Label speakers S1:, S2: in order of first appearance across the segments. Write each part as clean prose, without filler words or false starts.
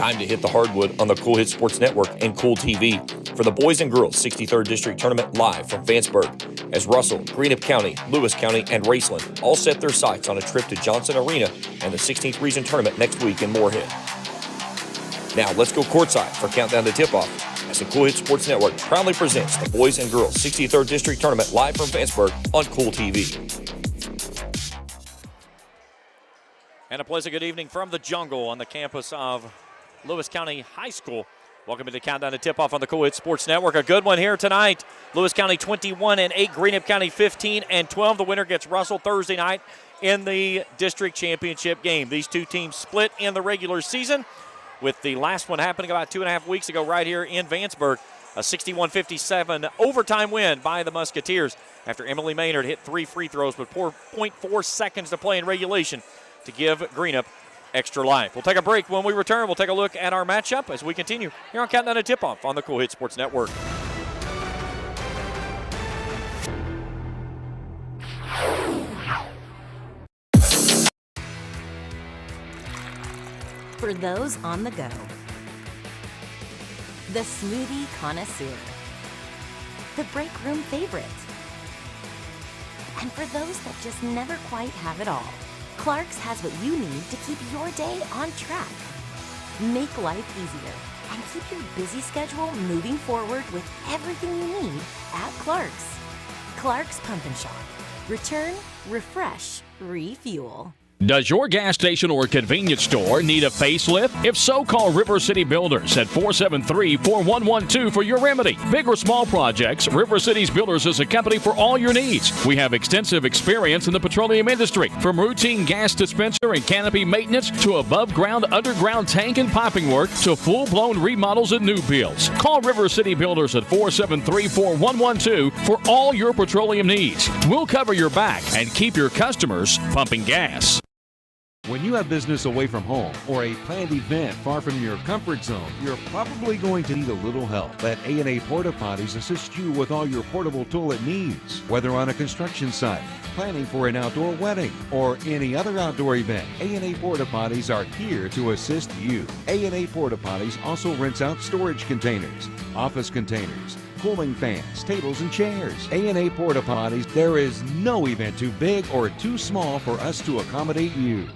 S1: Time to hit the hardwood on the Cool Hits Sports Network and Cool TV for the Boys and Girls 63rd District Tournament live from Vanceburg as Russell, Greenup County, Lewis County, and Raceland all set their sights on a trip to Johnson Arena and the 16th Region Tournament next week in Moorhead. Now let's go courtside for Countdown to Tip-Off as the Cool Hits Sports Network proudly presents the Boys and Girls 63rd District Tournament live from Vanceburg on Cool TV.
S2: And a pleasant good evening from the jungle on the campus of Lewis County High School. Welcome to the Countdown to Tip-Off on the Cool Hits Sports Network. A good one here tonight. Lewis County 21-8, Greenup County 15-12. The winner gets Russell Thursday night in the district championship game. These two teams split in the regular season, with the last one happening about 2.5 weeks ago right here in Vanceburg. A 61-57 overtime win by the Musketeers after Emily Maynard hit 3 free throws with 4.4 seconds to play in regulation to give Greenup extra life. We'll take a break. When we return, we'll take a look at our matchup as we continue here on Countdown to Tip-Off on the Cool Hits Sports Network.
S3: For those on the go, the smoothie connoisseur, the break room favorite, and for those that just never quite have it all, Clark's has what you need to keep your day on track. Make life easier and keep your busy schedule moving forward with everything you need at Clark's. Clark's Pump and Shop. Return, refresh, refuel.
S4: Does your gas station or convenience store need a facelift? If so, call River City Builders at 473-4112 for your remedy. Big or small projects, River City's Builders is a company for all your needs. We have extensive experience in the petroleum industry, from routine gas dispenser and canopy maintenance to above-ground, underground tank and piping work to full-blown remodels and new builds. Call River City Builders at 473-4112 for all your petroleum needs. We'll cover your back and keep your customers pumping gas.
S5: When you have business away from home or a planned event far from your comfort zone, you're probably going to need a little help. Let A&A Porta Potties assist you with all your portable toilet needs. Whether on a construction site, planning for an outdoor wedding, or any other outdoor event, A&A Porta Potties are here to assist you. A&A Porta Potties also rents out storage containers, office containers, cooling fans, tables, and chairs. A&A Porta Potties, there is no event too big or too small for us to accommodate you.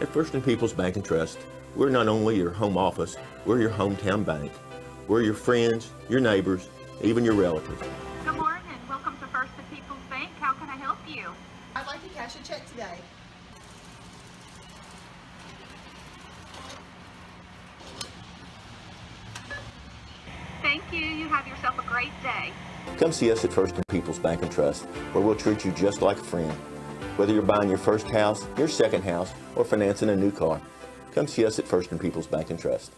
S6: At First and People's Bank and Trust, we're not only your home office, we're your hometown bank. We're your friends, your neighbors, even your relatives.
S7: Good morning. Welcome to First and People's Bank. How can I help you?
S8: I'd like to cash a check today.
S7: Thank you. You have yourself a great day.
S6: Come see us at First and People's Bank and Trust, where we'll treat you just like a friend. Whether you're buying your first house, your second house, or financing a new car, come see us at First and People's Bank and Trust.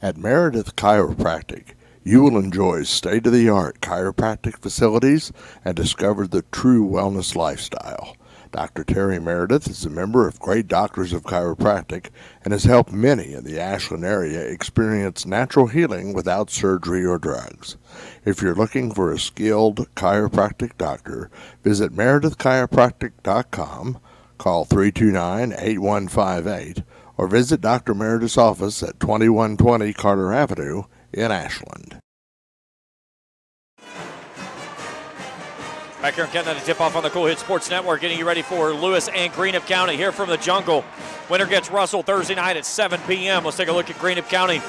S9: At Meredith Chiropractic, you will enjoy state-of-the-art chiropractic facilities and discover the true wellness lifestyle. Dr. Terry Meredith is a member of Great Doctors of Chiropractic and has helped many in the Ashland area experience natural healing without surgery or drugs. If you're looking for a skilled chiropractic doctor, visit meredithchiropractic.com, call 329-8158, or visit Dr. Meredith's office at 2120 Carter Avenue in Ashland.
S2: Back here in Countdown to Tip-Off on the Cool Hits Sports Network, getting you ready for Lewis and Greenup County here from the jungle. Winner gets Russell Thursday night at 7 p.m. Let's take a look at Greenup County.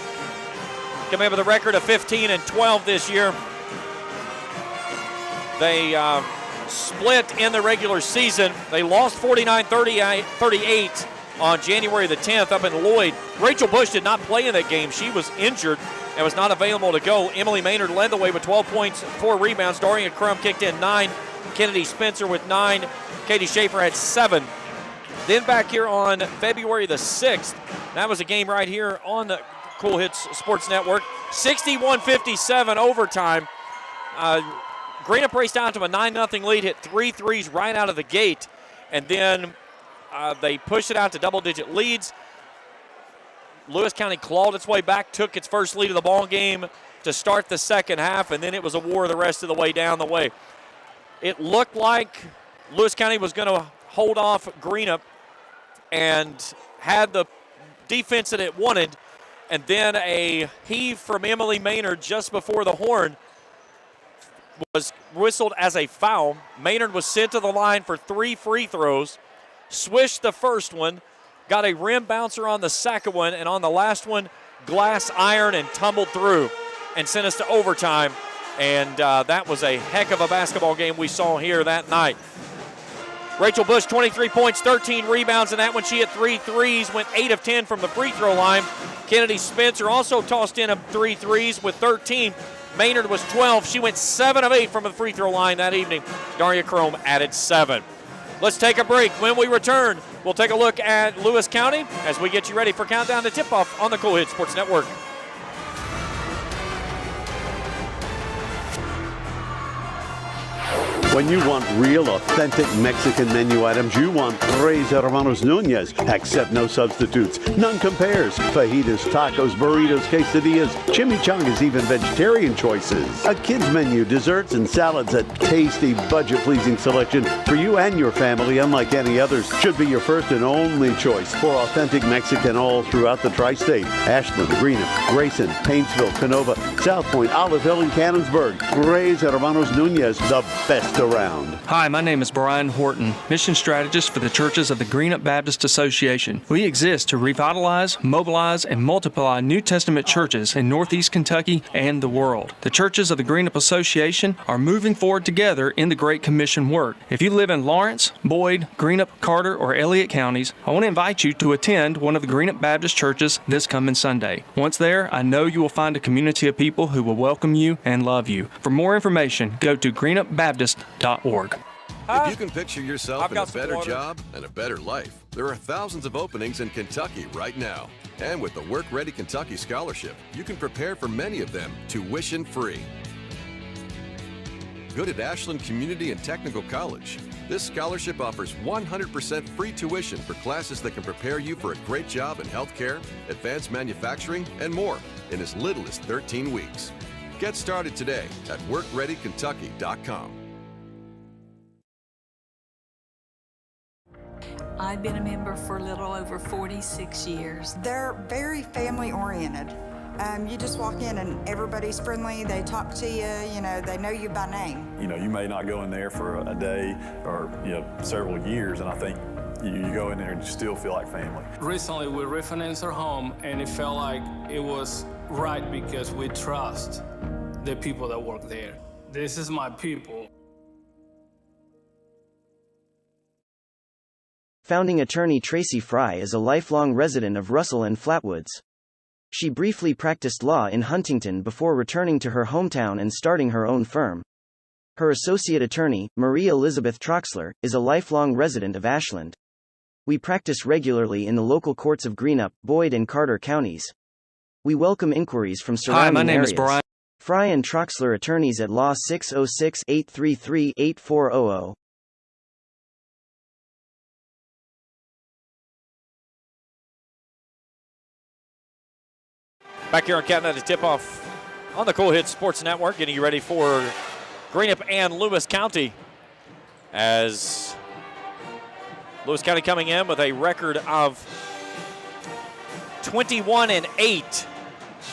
S2: Coming in with a record of 15-12 this year. They split in the regular season. They lost 49-38 on January the 10th up in Lloyd. Rachel Bush did not play in that game. She was injured and was not available to go. Emily Maynard led the way with 12 points, 4 rebounds. Dorian Crum kicked in 9. Kennedy Spencer with 9. Katie Schaefer had 7. Then back here on February the 6th, that was a game right here on the Cool Hits Sports Network. 61-57 overtime. Greenup raced down to a 9-0 lead, hit 3 threes right out of the gate, and then they pushed it out to double-digit leads. Lewis County clawed its way back, took its first lead of the ball game to start the second half, and then it was a war the rest of the way down the way. It looked like Lewis County was going to hold off Greenup and had the defense that it wanted, and then a heave from Emily Maynard just before the horn was whistled as a foul. Maynard was sent to the line for 3 free throws, swished the first one, got a rim bouncer on the second one, and on the last one, glass iron and tumbled through and sent us to overtime. And that was a heck of a basketball game we saw here that night. Rachel Bush, 23 points, 13 rebounds in that one. She hit 3 threes, went 8 of 10 from the free throw line. Kennedy Spencer also tossed in 3 threes with 13. Maynard was 12. She went 7 of 8 from the free throw line that evening. Daria Chrome added 7. Let's take a break. When we return, we'll take a look at Lewis County as we get you ready for Countdown to Tip-Off on the Cool Hit Sports Network.
S10: When you want real, authentic Mexican menu items, you want Tres Hermanos Nunez. Accept no substitutes. None compares. Fajitas, tacos, burritos, quesadillas, chimichangas, even vegetarian choices. A kids menu, desserts and salads, a tasty, budget-pleasing selection for you and your family, unlike any others. Should be your first and only choice for authentic Mexican all throughout the tri-state. Ashland, Greenup, Grayson, Paintsville, Canova, South Point, Olive Hill, and Cannonsburg. Tres Hermanos Nunez, the best around.
S11: Hi, my name is Brian Horton, mission strategist for the Churches of the Greenup Baptist Association. We exist to revitalize, mobilize, and multiply New Testament churches in Northeast Kentucky and the world. The Churches of the Greenup Association are moving forward together in the Great Commission work. If you live in Lawrence, Boyd, Greenup, Carter, or Elliott counties, I want to invite you to attend one of the Greenup Baptist churches this coming Sunday. Once there, I know you will find a community of people who will welcome you and love you. For more information, go to greenupbaptist.org.
S12: If you can picture yourself in a better job and a better life, there are thousands of openings in Kentucky right now. And with the Work Ready Kentucky Scholarship, you can prepare for many of them tuition-free. Good at Ashland Community and Technical College. This scholarship offers 100% free tuition for classes that can prepare you for a great job in healthcare, advanced manufacturing, and more in as little as 13 weeks. Get started today at workreadykentucky.com.
S13: I've been a member for a little over 46 years.
S8: They're very family-oriented. You just walk in and everybody's friendly. They talk to you, they know you by name.
S14: You may not go in there for a day or, several years, and I think you go in there and you still feel like family.
S15: Recently, we refinanced our home, and it felt like it was right because we trust the people that work there. This is my people.
S16: Founding attorney Tracy Fry is a lifelong resident of Russell and Flatwoods. She briefly practiced law in Huntington before returning to her hometown and starting her own firm. Her associate attorney, Marie Elizabeth Troxler, is a lifelong resident of Ashland. We practice regularly in the local courts of Greenup, Boyd, and Carter counties. We welcome inquiries from surrounding areas.
S11: Hi, my name is Brian.
S16: Fry and Troxler, attorneys at Law 606-833-8400.
S2: Back here on Countdown to Tip-Off on the Cool Hit Sports Network, getting you ready for Greenup and Lewis County, as Lewis County coming in with a record of 21-8.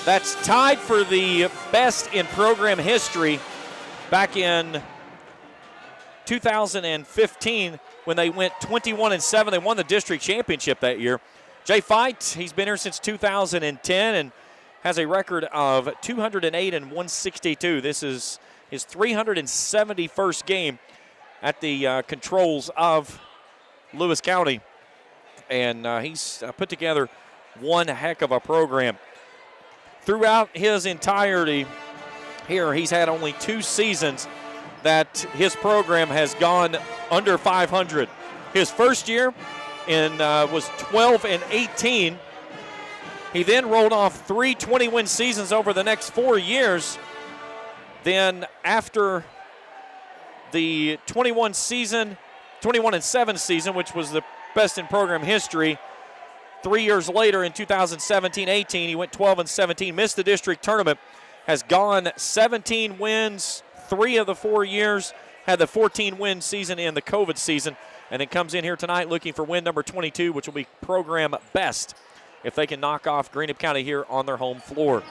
S2: That's tied for the best in program history back in 2015 when they went 21-7. They won the district championship that year. Jay Fight, he's been here since 2010 and has a record of 208 and 162. This is his 371st game at the controls of Lewis County. And he's put together one heck of a program. Throughout his entirety here, he's had only 2 seasons that his program has gone under 500. His first year was 12-18. He then rolled off 3 20-win seasons over the next 4 years. Then after the 21-7 season, which was the best in program history, 3 years later in 2017-18, he went 12-17, missed the district tournament, has gone 17 wins 3 of the 4 years, had the 14-win season in the COVID season, and then comes in here tonight looking for win number 22, which will be program best if they can knock off Greenup County here on their home floor.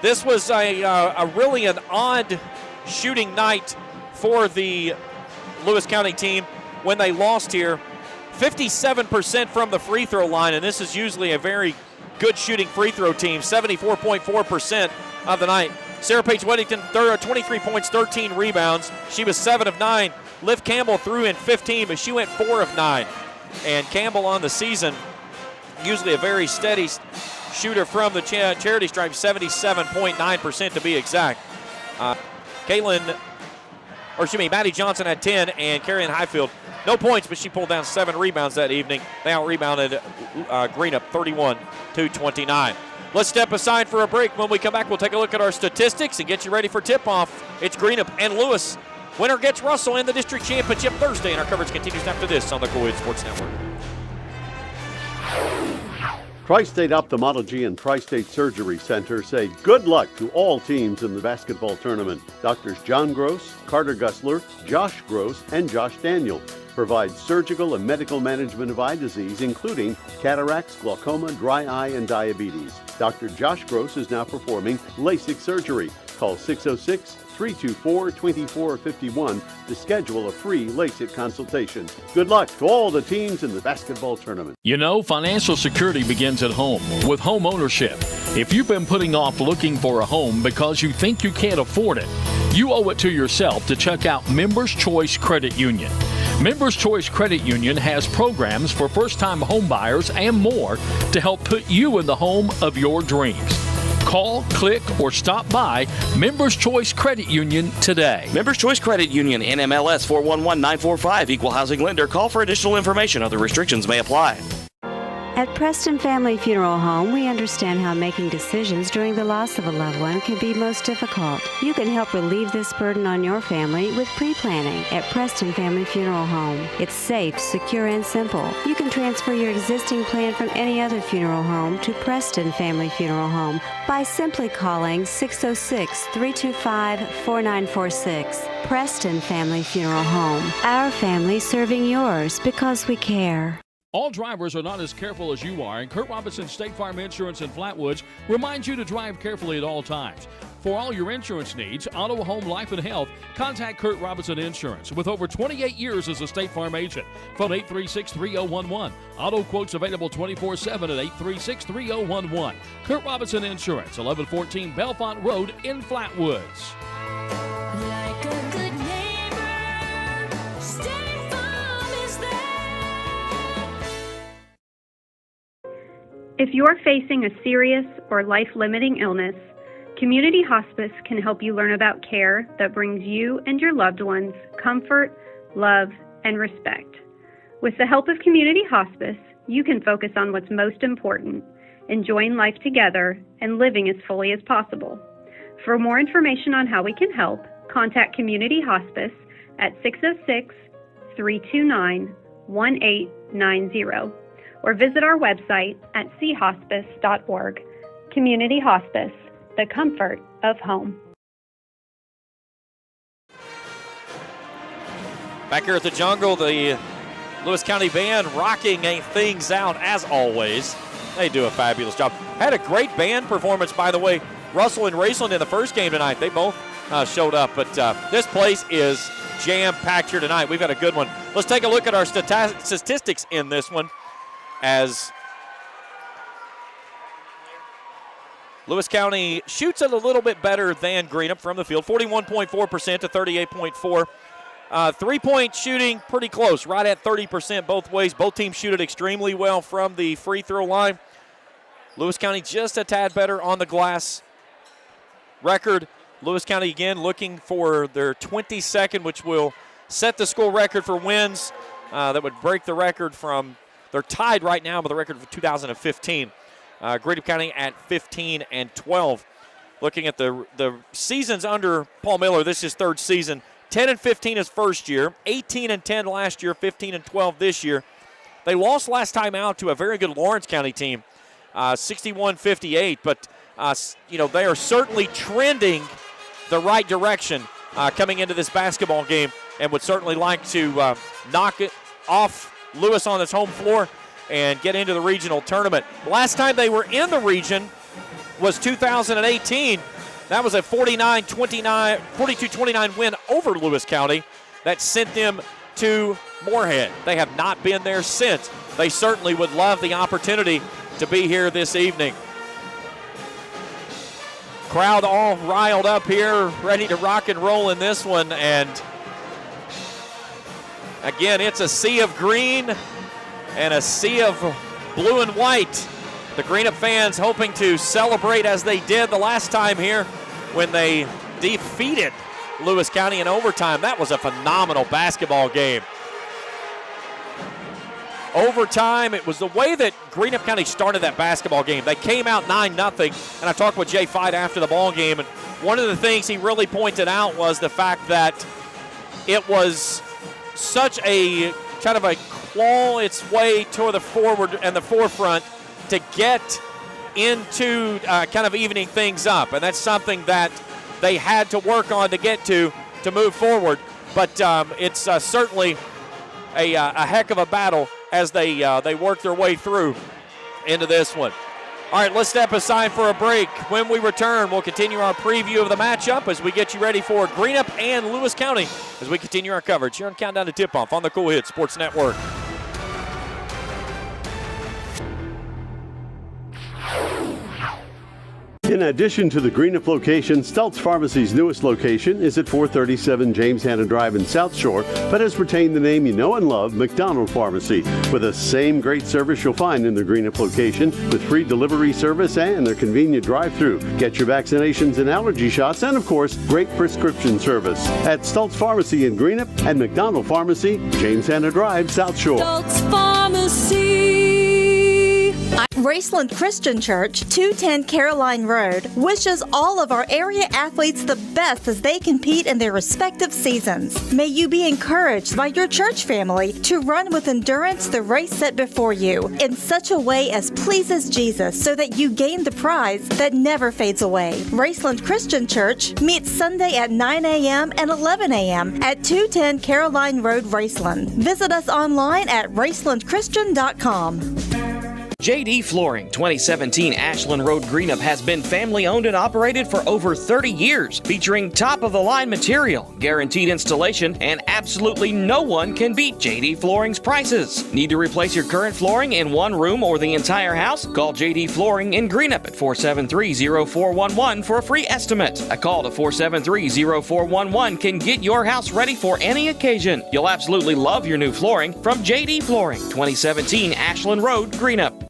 S2: This was a really an odd shooting night for the Lewis County team when they lost here. 57% from the free throw line, and this is usually a very good shooting free throw team, 74.4% of the night. Sarah Paige Weddington, 23 points, 13 rebounds. She was 7 of 9. Liv Campbell threw in 15, but she went 4 of 9. And Campbell on the season, usually a very steady shooter from the charity stripe, 77.9% to be exact. Maddie Johnson had 10, and Carrie Ann Highfield, no points, but she pulled down 7 rebounds that evening. They out-rebounded Greenup 31-29. Let's step aside for a break. When we come back, we'll take a look at our statistics and get you ready for tip-off. It's Greenup and Lewis. Winner gets Russell in the district championship Thursday, and our coverage continues after this on the Cool Sports Network.
S10: Tri-State Ophthalmology and Tri-State Surgery Center say good luck to all teams in the basketball tournament. Doctors John Gross, Carter Gussler, Josh Gross, and Josh Daniel provide surgical and medical management of eye disease, including cataracts, glaucoma, dry eye, and diabetes. Dr. Josh Gross is now performing LASIK surgery. Call 606-324-2451 to schedule a free LASIK consultation. Good luck to all the teams in the basketball tournament.
S4: You know, financial security begins at home with home ownership. If you've been putting off looking for a home because you think you can't afford it, you owe it to yourself to check out Members Choice Credit Union. Members Choice Credit Union has programs for first-time home buyers and more to help put you in the home of your dreams. Call, click, or stop by Members Choice Credit Union today.
S17: Members Choice Credit Union, NMLS 411945, Equal Housing Lender. Call for additional information. Other restrictions may apply.
S18: At Preston Family Funeral Home, we understand how making decisions during the loss of a loved one can be most difficult. You can help relieve this burden on your family with pre-planning at Preston Family Funeral Home. It's safe, secure, and simple. You can transfer your existing plan from any other funeral home to Preston Family Funeral Home by simply calling 606-325-4946. Preston Family Funeral Home. Our family serving yours because we care.
S4: All drivers are not as careful as you are, and Kurt Robinson State Farm Insurance in Flatwoods reminds you to drive carefully at all times. For all your insurance needs, auto, home, life, and health, contact Kurt Robinson Insurance. With over 28 years as a State Farm agent, phone 836-3011. Auto quotes available 24/7 at 836-3011. Kurt Robinson Insurance, 1114 Belfont Road in Flatwoods.
S19: Like a good neighbor, State Farm is there.
S20: If you're facing a serious or life-limiting illness, Community Hospice can help you learn about care that brings you and your loved ones comfort, love, and respect. With the help of Community Hospice, you can focus on what's most important, enjoying life together and living as fully as possible. For more information on how we can help, contact Community Hospice at 606-329-1890 or visit our website at chospice.org. Community Hospice, the comfort of home.
S2: Back here at the Jungle, the Lewis County Band rocking things out as always. They do a fabulous job. Had a great band performance, by the way. Russell and Raceland in the first game tonight. They both showed up, but this place is jam-packed here tonight. We've got a good one. Let's take a look at our statistics in this one, as Lewis County shoots it a little bit better than Greenup from the field, 41.4% to 38.4%. Three-point shooting, pretty close, right at 30% both ways. Both teams shoot it extremely well from the free throw line. Lewis County just a tad better on the glass. Record, Lewis County again looking for their 22nd, which will set the school record for wins. That would break the record from, they're tied right now with the record for 2015. Greenup County at 15-12. Looking at the seasons under Paul Miller, this is third season. 10-15 his first year, 18-10 last year, 15-12 this year. They lost last time out to a very good Lawrence County team, 61-58. But they are certainly trending the right direction coming into this basketball game, and would certainly like to knock it off Lewis on its home floor and get into the regional tournament. Last time they were in the region was 2018. That was a 42-29 win over Lewis County that sent them to Moorhead. They have not been there since. They certainly would love the opportunity to be here this evening. Crowd all riled up here, ready to rock and roll in this one. And again, it's a sea of green and a sea of blue and white. The Greenup fans hoping to celebrate as they did the last time here when they defeated Lewis County in overtime. That was a phenomenal basketball game. Overtime, it was the way that Greenup County started that basketball game. They came out 9-0, and I talked with Jay Fight after the ball game, and one of the things he really pointed out was the fact that it was such a kind of a claw its way toward the forward and the forefront to get into kind of evening things up, and that's something that they had to work on to get to move forward. But it's certainly a heck of a battle as they work their way through into this one. All right, let's step aside for a break. When we return, we'll continue our preview of the matchup as we get you ready for Greenup and Lewis County as we continue our coverage here on Countdown to Tip-Off on the Cool Hits Sports Network.
S10: In addition to the Greenup location, Stultz Pharmacy's newest location is at 437 James Hanna Drive in South Shore, but has retained the name you know and love, McDonald Pharmacy, with the same great service you'll find in the Greenup location, with free delivery service and their convenient drive-thru. Get your vaccinations and allergy shots, and of course, great prescription service at Stultz Pharmacy in Greenup and McDonald Pharmacy, James Hanna Drive, South Shore.
S19: Stultz Pharmacy.
S21: Raceland Christian Church, 210 Caroline Road, wishes all of our area athletes the best as they compete in their respective seasons. May you be encouraged by your church family to run with endurance the race set before you in such a way as pleases Jesus so that you gain the prize that never fades away. Raceland Christian Church meets Sunday at 9 a.m. and 11 a.m. at 210 Caroline Road, Raceland. Visit us online at racelandchristian.com.
S17: JD Flooring, 2017 Ashland Road Greenup has been family owned and operated for over 30 years, featuring top-of-the-line material, guaranteed installation, and absolutely no one can beat JD Flooring's prices. Need to replace your current flooring in one room or the entire house? Call JD Flooring in Greenup at 473-0411 for a free estimate. A call to 473-0411 can get your house ready for any occasion. You'll absolutely love your new flooring from JD Flooring, 2017 Ashland Road Greenup.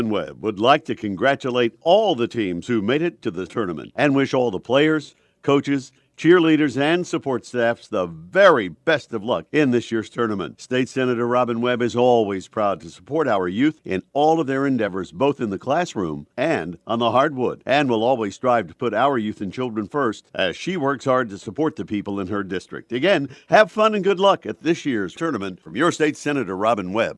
S10: Webb would like to congratulate all the teams who made it to the tournament and wish all the players, coaches, cheerleaders, and support staffs the very best of luck in this year's tournament. State Senator Robin Webb is always proud to support our youth in all of their endeavors, both in the classroom and on the hardwood, and will always strive to put our youth and children first as she works hard to support the people in her district. Again, have fun and good luck at this year's tournament from your State Senator Robin Webb.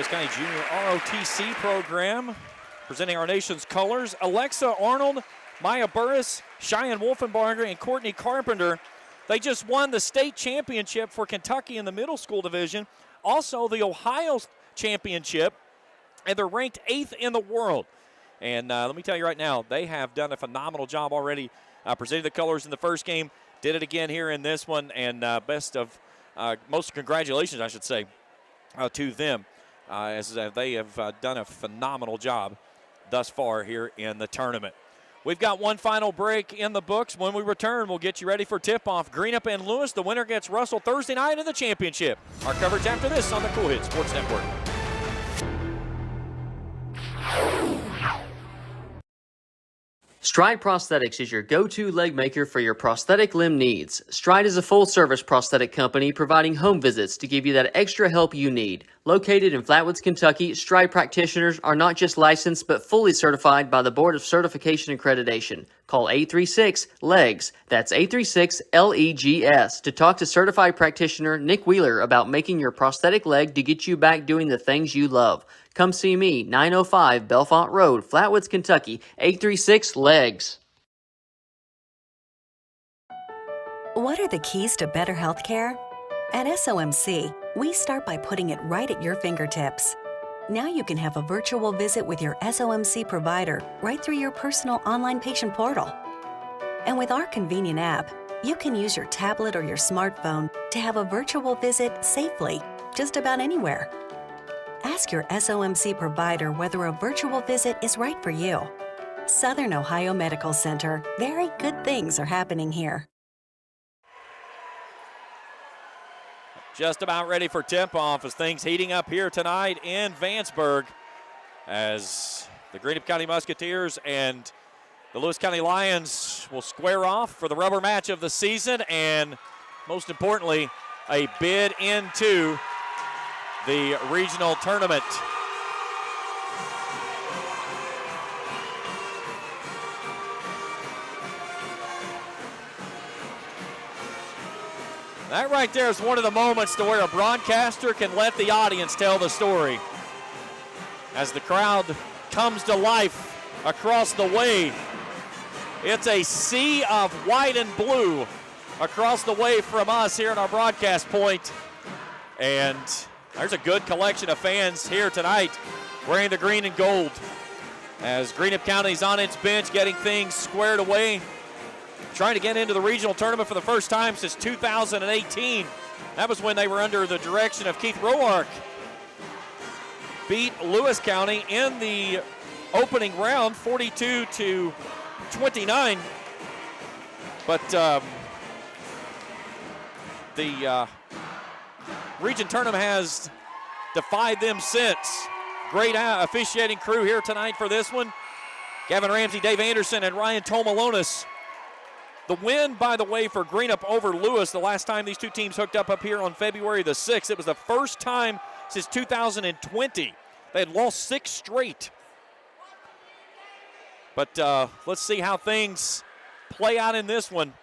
S2: Lewis County Junior ROTC program, presenting our nation's colors. Alexa Arnold, Maya Burris, Cheyenne Wolfenbarger, and Courtney Carpenter. They just won the state championship for Kentucky in the middle school division. Also the Ohio championship, and they're ranked 8th in the world. And let me tell you right now, they have done a phenomenal job already presenting the colors in the first game. Did it again here in this one, and most congratulations, I should say, to them, as they have done a phenomenal job thus far here in the tournament. We've got one final break in the books. When we return, we'll get you ready for tip-off. Greenup and Lewis, the winner gets Russell Thursday night in the championship. Our coverage after this on the Cool Hit Sports Network.
S1: Stride Prosthetics is your go-to leg maker for your prosthetic limb needs. Stride is a full-service prosthetic company providing home visits to give you that extra help you need. Located in Flatwoods, Kentucky, Stride practitioners are not just licensed but fully certified by the Board of Certification Accreditation. Call 836-LEGS, that's 836-LEGS, to talk to certified practitioner Nick Wheeler about making your prosthetic leg to get you back doing the things you love. Come see me, 905 Belfont Road, Flatwoods, Kentucky, 836-LEGS.
S22: What are the keys to better healthcare? At SOMC, we start by putting it right at your fingertips. Now you can have a virtual visit with your SOMC provider right through your personal online patient portal. And with our convenient app, you can use your tablet or your smartphone to have a virtual visit safely, just about anywhere. Ask your SOMC provider whether a virtual visit is right for you. Southern Ohio Medical Center. Very good things are happening here.
S2: Just about ready for tip-off as things heating up here tonight in Vanceburg as the Greenup County Musketeers and the Lewis County Lions will square off for the rubber match of the season and, most importantly, a bid into the regional tournament. That right there is one of the moments to where a broadcaster can let the audience tell the story. As the crowd comes to life across the way, it's a sea of white and blue across the way from us here at our broadcast point. And there's a good collection of fans here tonight wearing the green and gold as Greenup County's on its bench getting things squared away, trying to get into the regional tournament for the first time since 2018. That was when they were under the direction of Keith Roark. Beat Lewis County in the opening round 42-29. But the region tournament has defied them since. Great officiating crew here tonight for this one. Gavin Ramsey, Dave Anderson, and Ryan Tomalonis. The win, by the way, for Greenup over Lewis, the last time these two teams hooked up here on February the 6th. It was the first time since 2020. They had lost 6 straight. But let's see how things play out in this one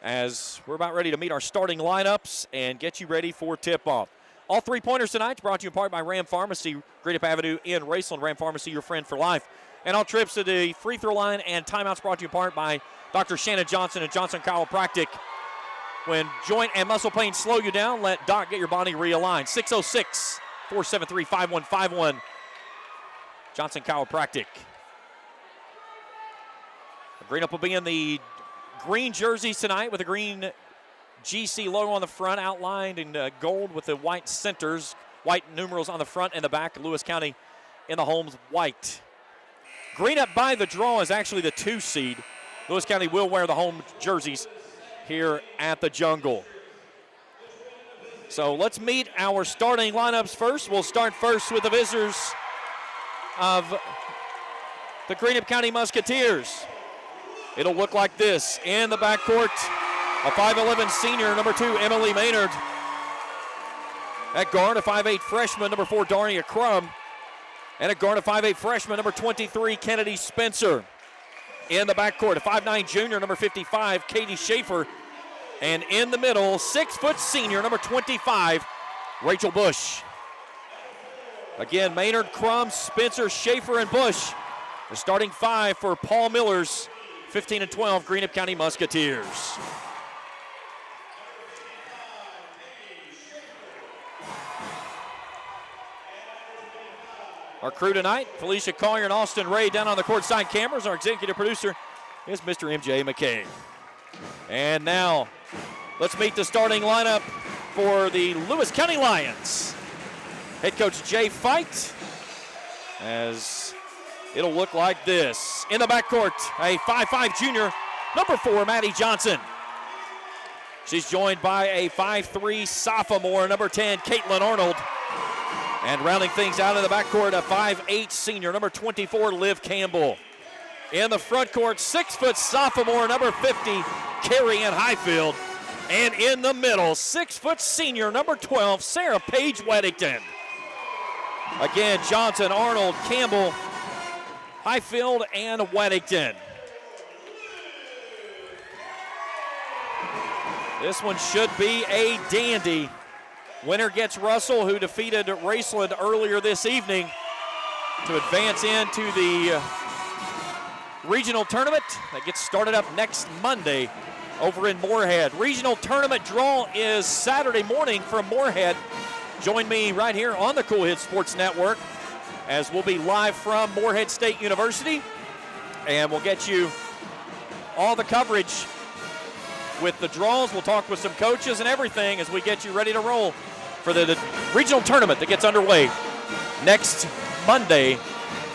S2: as we're about ready to meet our starting lineups and get you ready for tip-off. All 3-pointers tonight brought to you in part by Ram Pharmacy, Greenup Avenue in Raceland. Ram Pharmacy, your friend for life. And all trips to the free throw line and timeouts brought to you in part by Dr. Shannon Johnson and Johnson Chiropractic. When joint and muscle pain slow you down, let Doc get your body realigned. 606-473-5151. Johnson Chiropractic. Greenup will be in the green jerseys tonight with a green GC logo on the front, outlined in gold with the white centers, white numerals on the front and the back. Lewis County in the homes white. Greenup by the draw is actually the 2 seed. Lewis County will wear the home jerseys here at the Jungle. So let's meet our starting lineups first. We'll start first with the visitors of the Greenup County Musketeers. It'll look like this. In the backcourt, a 5'11 senior, number 2, Emily Maynard. At guard, a 5'8 freshman, number 4, Daria Crum. And at guard, a 5'8 freshman, number 23, Kennedy Spencer. In the backcourt, a 5'9 junior, number 55, Katie Schaefer. And in the middle, 6' senior, number 25, Rachel Bush. Again, Maynard, Crum, Spencer, Schaefer, and Bush. The starting 5 for Paul Miller's 15-12 Greenup County Musketeers. Our crew tonight, Felicia Collier and Austin Ray down on the courtside cameras. Our executive producer is Mr. MJ McKay. And now, let's meet the starting lineup for the Lewis County Lions. Head coach Jay Fight, as it'll look like this. In the backcourt, a 5'5 junior, number 4, Maddie Johnson. She's joined by a 5'3 sophomore, number 10, Caitlin Arnold. And rounding things out in the backcourt, a 5'8 senior, number 24, Liv Campbell. In the front court, 6' sophomore, number 50, Carrie Ann Highfield. And in the middle, 6' senior, number 12, Sarah Paige Weddington. Again, Johnson, Arnold, Campbell, Highfield, and Weddington. This one should be a dandy. Winner gets Russell, who defeated Raceland earlier this evening to advance into the regional tournament that gets started up next Monday over in Moorhead. Regional tournament draw is Saturday morning from Moorhead. Join me right here on the Cool Hits Sports Network as we'll be live from Moorhead State University, and we'll get you all the coverage with the draws. We'll talk with some coaches and everything as we get you ready to roll for the regional tournament that gets underway next Monday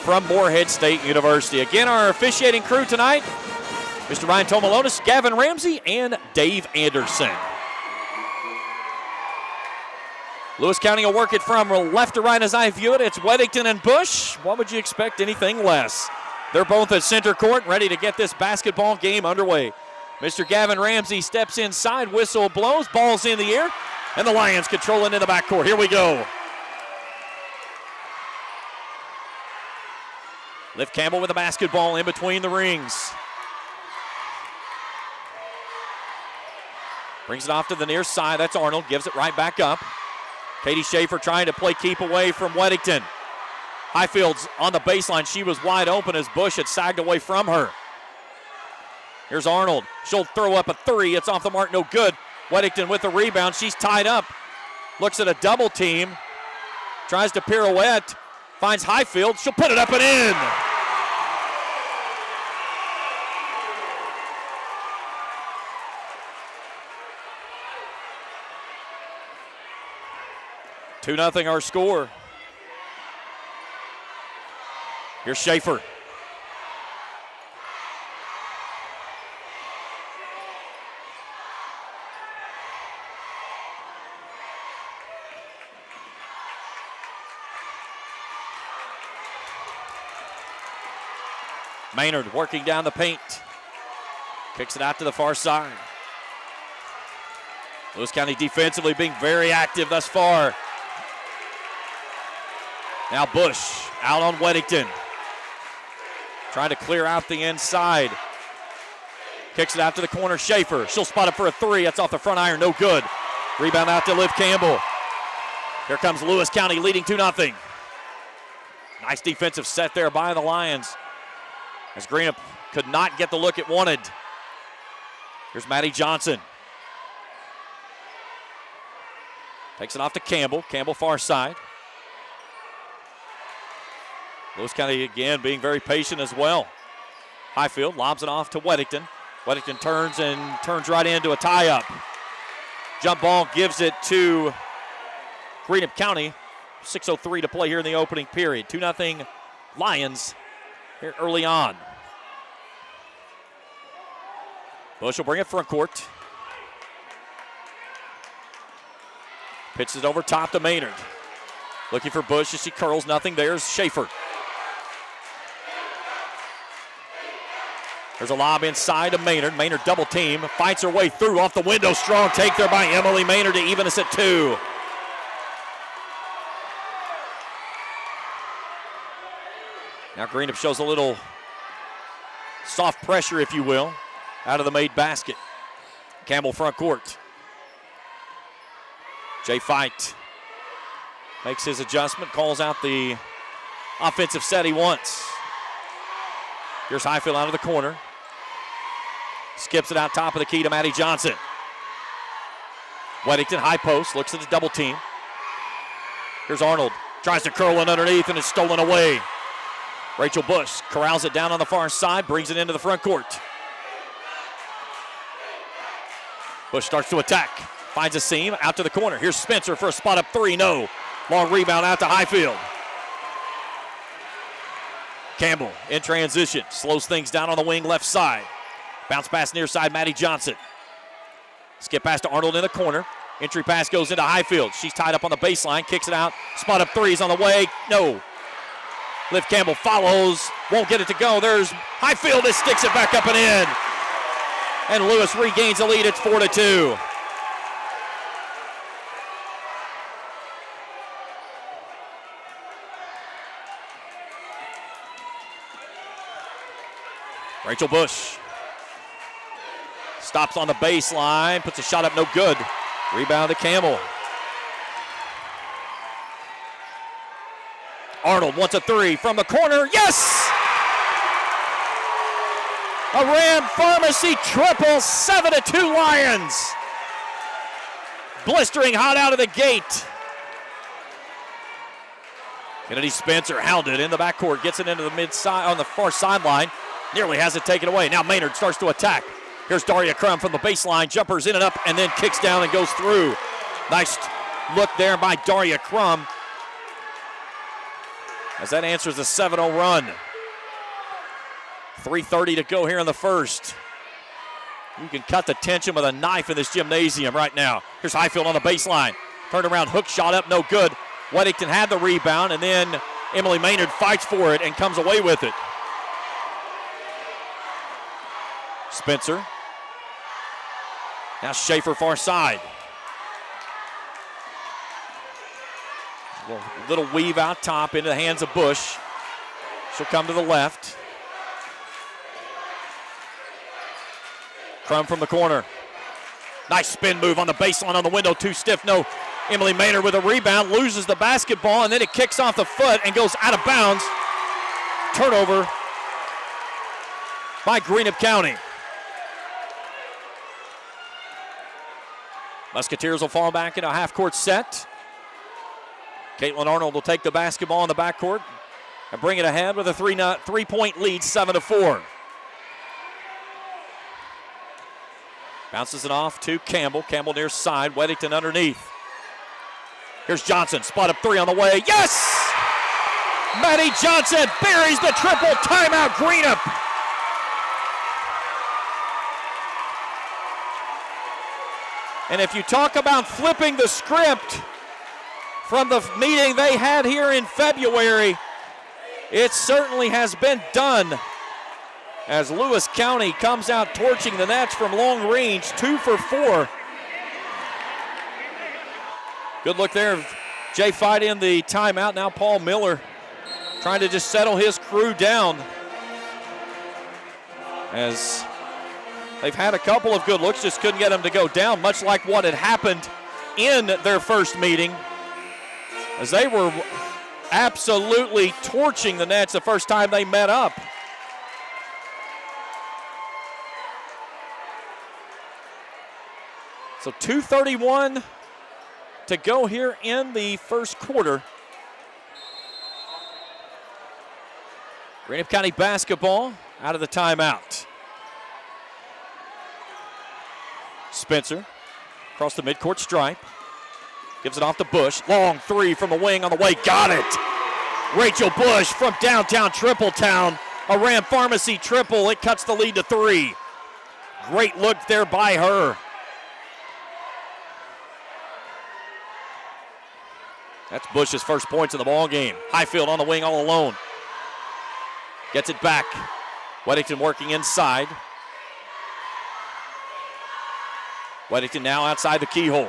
S2: from Moorhead State University. Again, our officiating crew tonight, Mr. Ryan Tomalonis, Gavin Ramsey, and Dave Anderson. Lewis County will work it from left to right as I view it. It's Weddington and Bush. What would you expect? Anything less? They're both at center court, ready to get this basketball game underway. Mr. Gavin Ramsey steps inside, whistle blows, ball's in the air, and the Lions controlling in the backcourt. Here we go. Liv Campbell with the basketball in between the rings. Brings it off to the near side. That's Arnold. Gives it right back up. Katie Schaefer trying to play keep away from Weddington. Highfield's on the baseline. She was wide open as Bush had sagged away from her. Here's Arnold. She'll throw up a 3. It's off the mark. No good. Weddington with the rebound. She's tied up. Looks at a double team. Tries to pirouette. Finds Highfield. She'll put it up and in. Two 2-0 our score. Here's Schaefer. Maynard working down the paint. Kicks it out to the far side. Lewis County defensively being very active thus far. Now Bush out on Weddington. Trying to clear out the inside. Kicks it out to the corner. Schaefer. She'll spot it for a 3. That's off the front iron. No good. Rebound out to Liv Campbell. Here comes Lewis County leading 2-0. Nice defensive set there by the Lions, as Greenup could not get the look it wanted. Here's Maddie Johnson. Takes it off to Campbell. Campbell far side. Lewis County again being very patient as well. Highfield lobs it off to Weddington. Weddington turns right into a tie-up. Jump ball gives it to Greenup County. 6:03 to play here in the opening period. 2-0 Lions here early on. Bush will bring it front court. Pitches it over top to Maynard. Looking for Bush as she curls, nothing. There's Schaefer. There's a lob inside to Maynard. Maynard double team, fights her way through off the window. Strong take there by Emily Maynard to even us at 2. Now Greenup shows a little soft pressure, if you will, out of the made basket. Campbell front court. Jay Fight makes his adjustment, calls out the offensive set he wants. Here's Highfield out of the corner. Skips it out top of the key to Maddie Johnson. Weddington, high post, looks at the double team. Here's Arnold. Tries to curl it underneath and it's stolen away. Rachel Bush corrals it down on the far side, brings it into the front court. Bush starts to attack. Finds a seam, out to the corner. Here's Spencer for a spot up three, no. Long rebound out to Highfield. Campbell in transition, slows things down on the wing left side. Bounce pass near side, Maddie Johnson. Skip pass to Arnold in the corner. Entry pass goes into Highfield. She's tied up on the baseline, kicks it out. Spot up threes on the way, no. Liv Campbell follows, won't get it to go. There's Highfield that sticks it back up and in. And Lewis regains the lead, it's 4-2. Rachel Bush stops on the baseline, puts a shot up, no good. Rebound to Campbell. Arnold wants a three from the corner, yes! A Ram Pharmacy triple, 7-2 Lions. Blistering hot out of the gate. Kennedy Spencer hounded in the backcourt, gets it into the mid side on the far sideline. Nearly has it taken away. Now Maynard starts to attack. Here's Daria Crum from the baseline, jumpers in and up, and then kicks down and goes through. Nice look there by Daria Crum, as that answers a 7-0 run. 3:30 to go here in the first. You can cut the tension with a knife in this gymnasium right now. Here's Highfield on the baseline. Turned around, hook shot up, no good. Weddington had the rebound, and then Emily Maynard fights for it and comes away with it. Spencer. Now Schaefer far side. Little weave out top into the hands of Bush. She'll come to the left. Crum from the corner. Nice spin move on the baseline on the window. Too stiff, no. Emily Maynard with a rebound, loses the basketball, and then it kicks off the foot and goes out of bounds. Turnover by Greenup County. Musketeers will fall back in a half-court set. Caitlin Arnold will take the basketball in the backcourt and bring it ahead with a three-point lead, 7-4. Bounces it off to Campbell. Campbell near side, Weddington underneath. Here's Johnson, spot up three on the way. Yes! Maddie Johnson buries the triple. Timeout, Greenup. And if you talk about flipping the script from the meeting they had here in February, it certainly has been done, as Lewis County comes out torching the Nets from long range, 2 for 4. Good look there of Jay Fight in the timeout. Now Paul Miller trying to just settle his crew down, as they've had a couple of good looks, just couldn't get them to go down, much like what had happened in their first meeting, as they were absolutely torching the Nets the first time they met up. So 2:31 to go here in the first quarter. Greenup County basketball out of the timeout. Spencer across the midcourt stripe. Gives it off to Bush. Long three from the wing on the way. Got it. Rachel Bush from downtown Tripletown. A Ram Pharmacy triple. It cuts the lead to 3. Great look there by her. That's Bush's first points in the ball game. Highfield on the wing all alone. Gets it back. Weddington working inside. Weddington now outside the keyhole.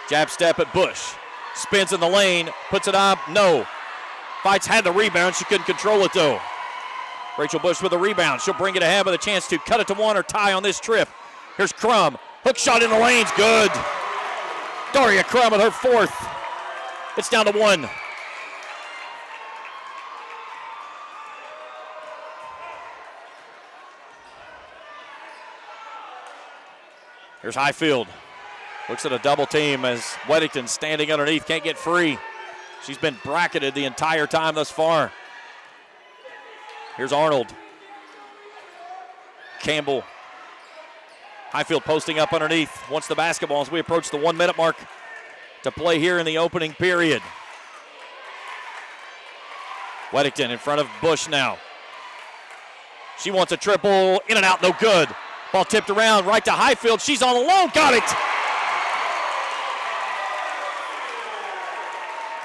S2: Jab step at Bush. Spins in the lane. Puts it up. No. Fights had the rebound. She couldn't control it though. Rachel Bush with a rebound. She'll bring it ahead with a chance to cut it to 1 or tie on this trip. Here's Crum. Hook shot in the lane's good. Daria Crum with her 4th. It's down to 1. Here's Highfield. Looks at a double team as Weddington standing underneath, can't get free. She's been bracketed the entire time thus far. Here's Arnold. Campbell. Highfield posting up underneath, wants the basketball as we approach the 1 minute mark to play here in the opening period. Weddington in front of Bush now. She wants a triple, in and out, no good. Ball tipped around, right to Highfield. She's all alone, got it.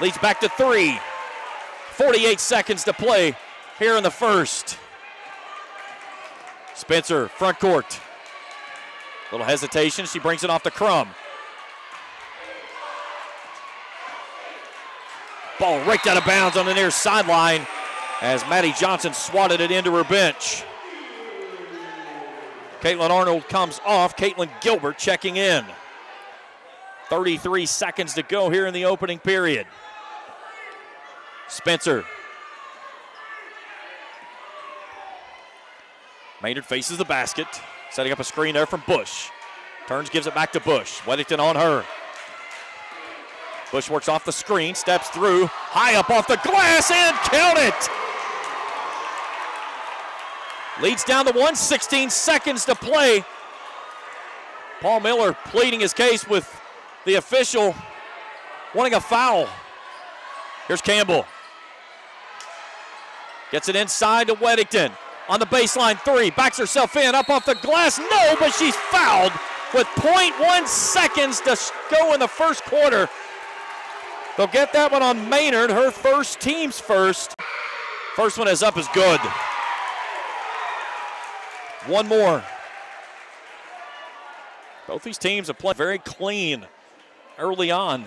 S2: Leads back to 3. 48 seconds to play here in the first. Spencer, front court. Little hesitation, she brings it off to Crum. Ball raked out of bounds on the near sideline as Maddie Johnson swatted it into her bench. Caitlin Arnold comes off. Caitlin Gilbert checking in. 33 seconds to go here in the opening period. Spencer. Maynard faces the basket, setting up a screen there from Bush. Turns, gives it back to Bush. Weddington on her. Bush works off the screen, steps through, high up off the glass, and count it! Leads down to 1, 16 seconds to play. Paul Miller pleading his case with the official, wanting a foul. Here's Campbell. Gets it inside to Weddington. On the baseline 3, backs herself in, up off the glass, no, but she's fouled with 0.1 seconds to go in the first quarter. They'll get that one on Maynard, her first, team's first. First one is up, is good. One more. Both these teams have played very clean early on.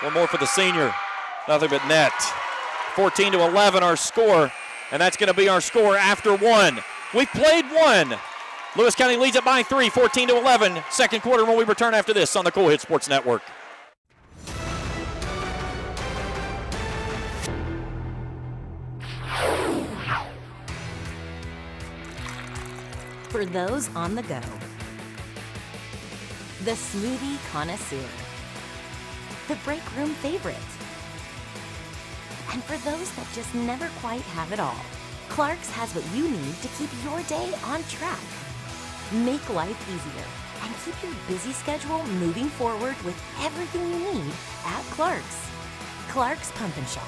S2: One more for the senior, nothing but net. 14-11 our score, and that's going to be our score after 1. We've played 1. Lewis County leads it by 3, 14-11. Second quarter when we return after this on the Cool Hit Sports Network.
S3: For those on the go, the smoothie connoisseur, the break room favorite, and for those that just never quite have it all, Clark's has what you need to keep your day on track. Make life easier and keep your busy schedule moving forward with everything you need at Clark's. Clark's Pump and Shop.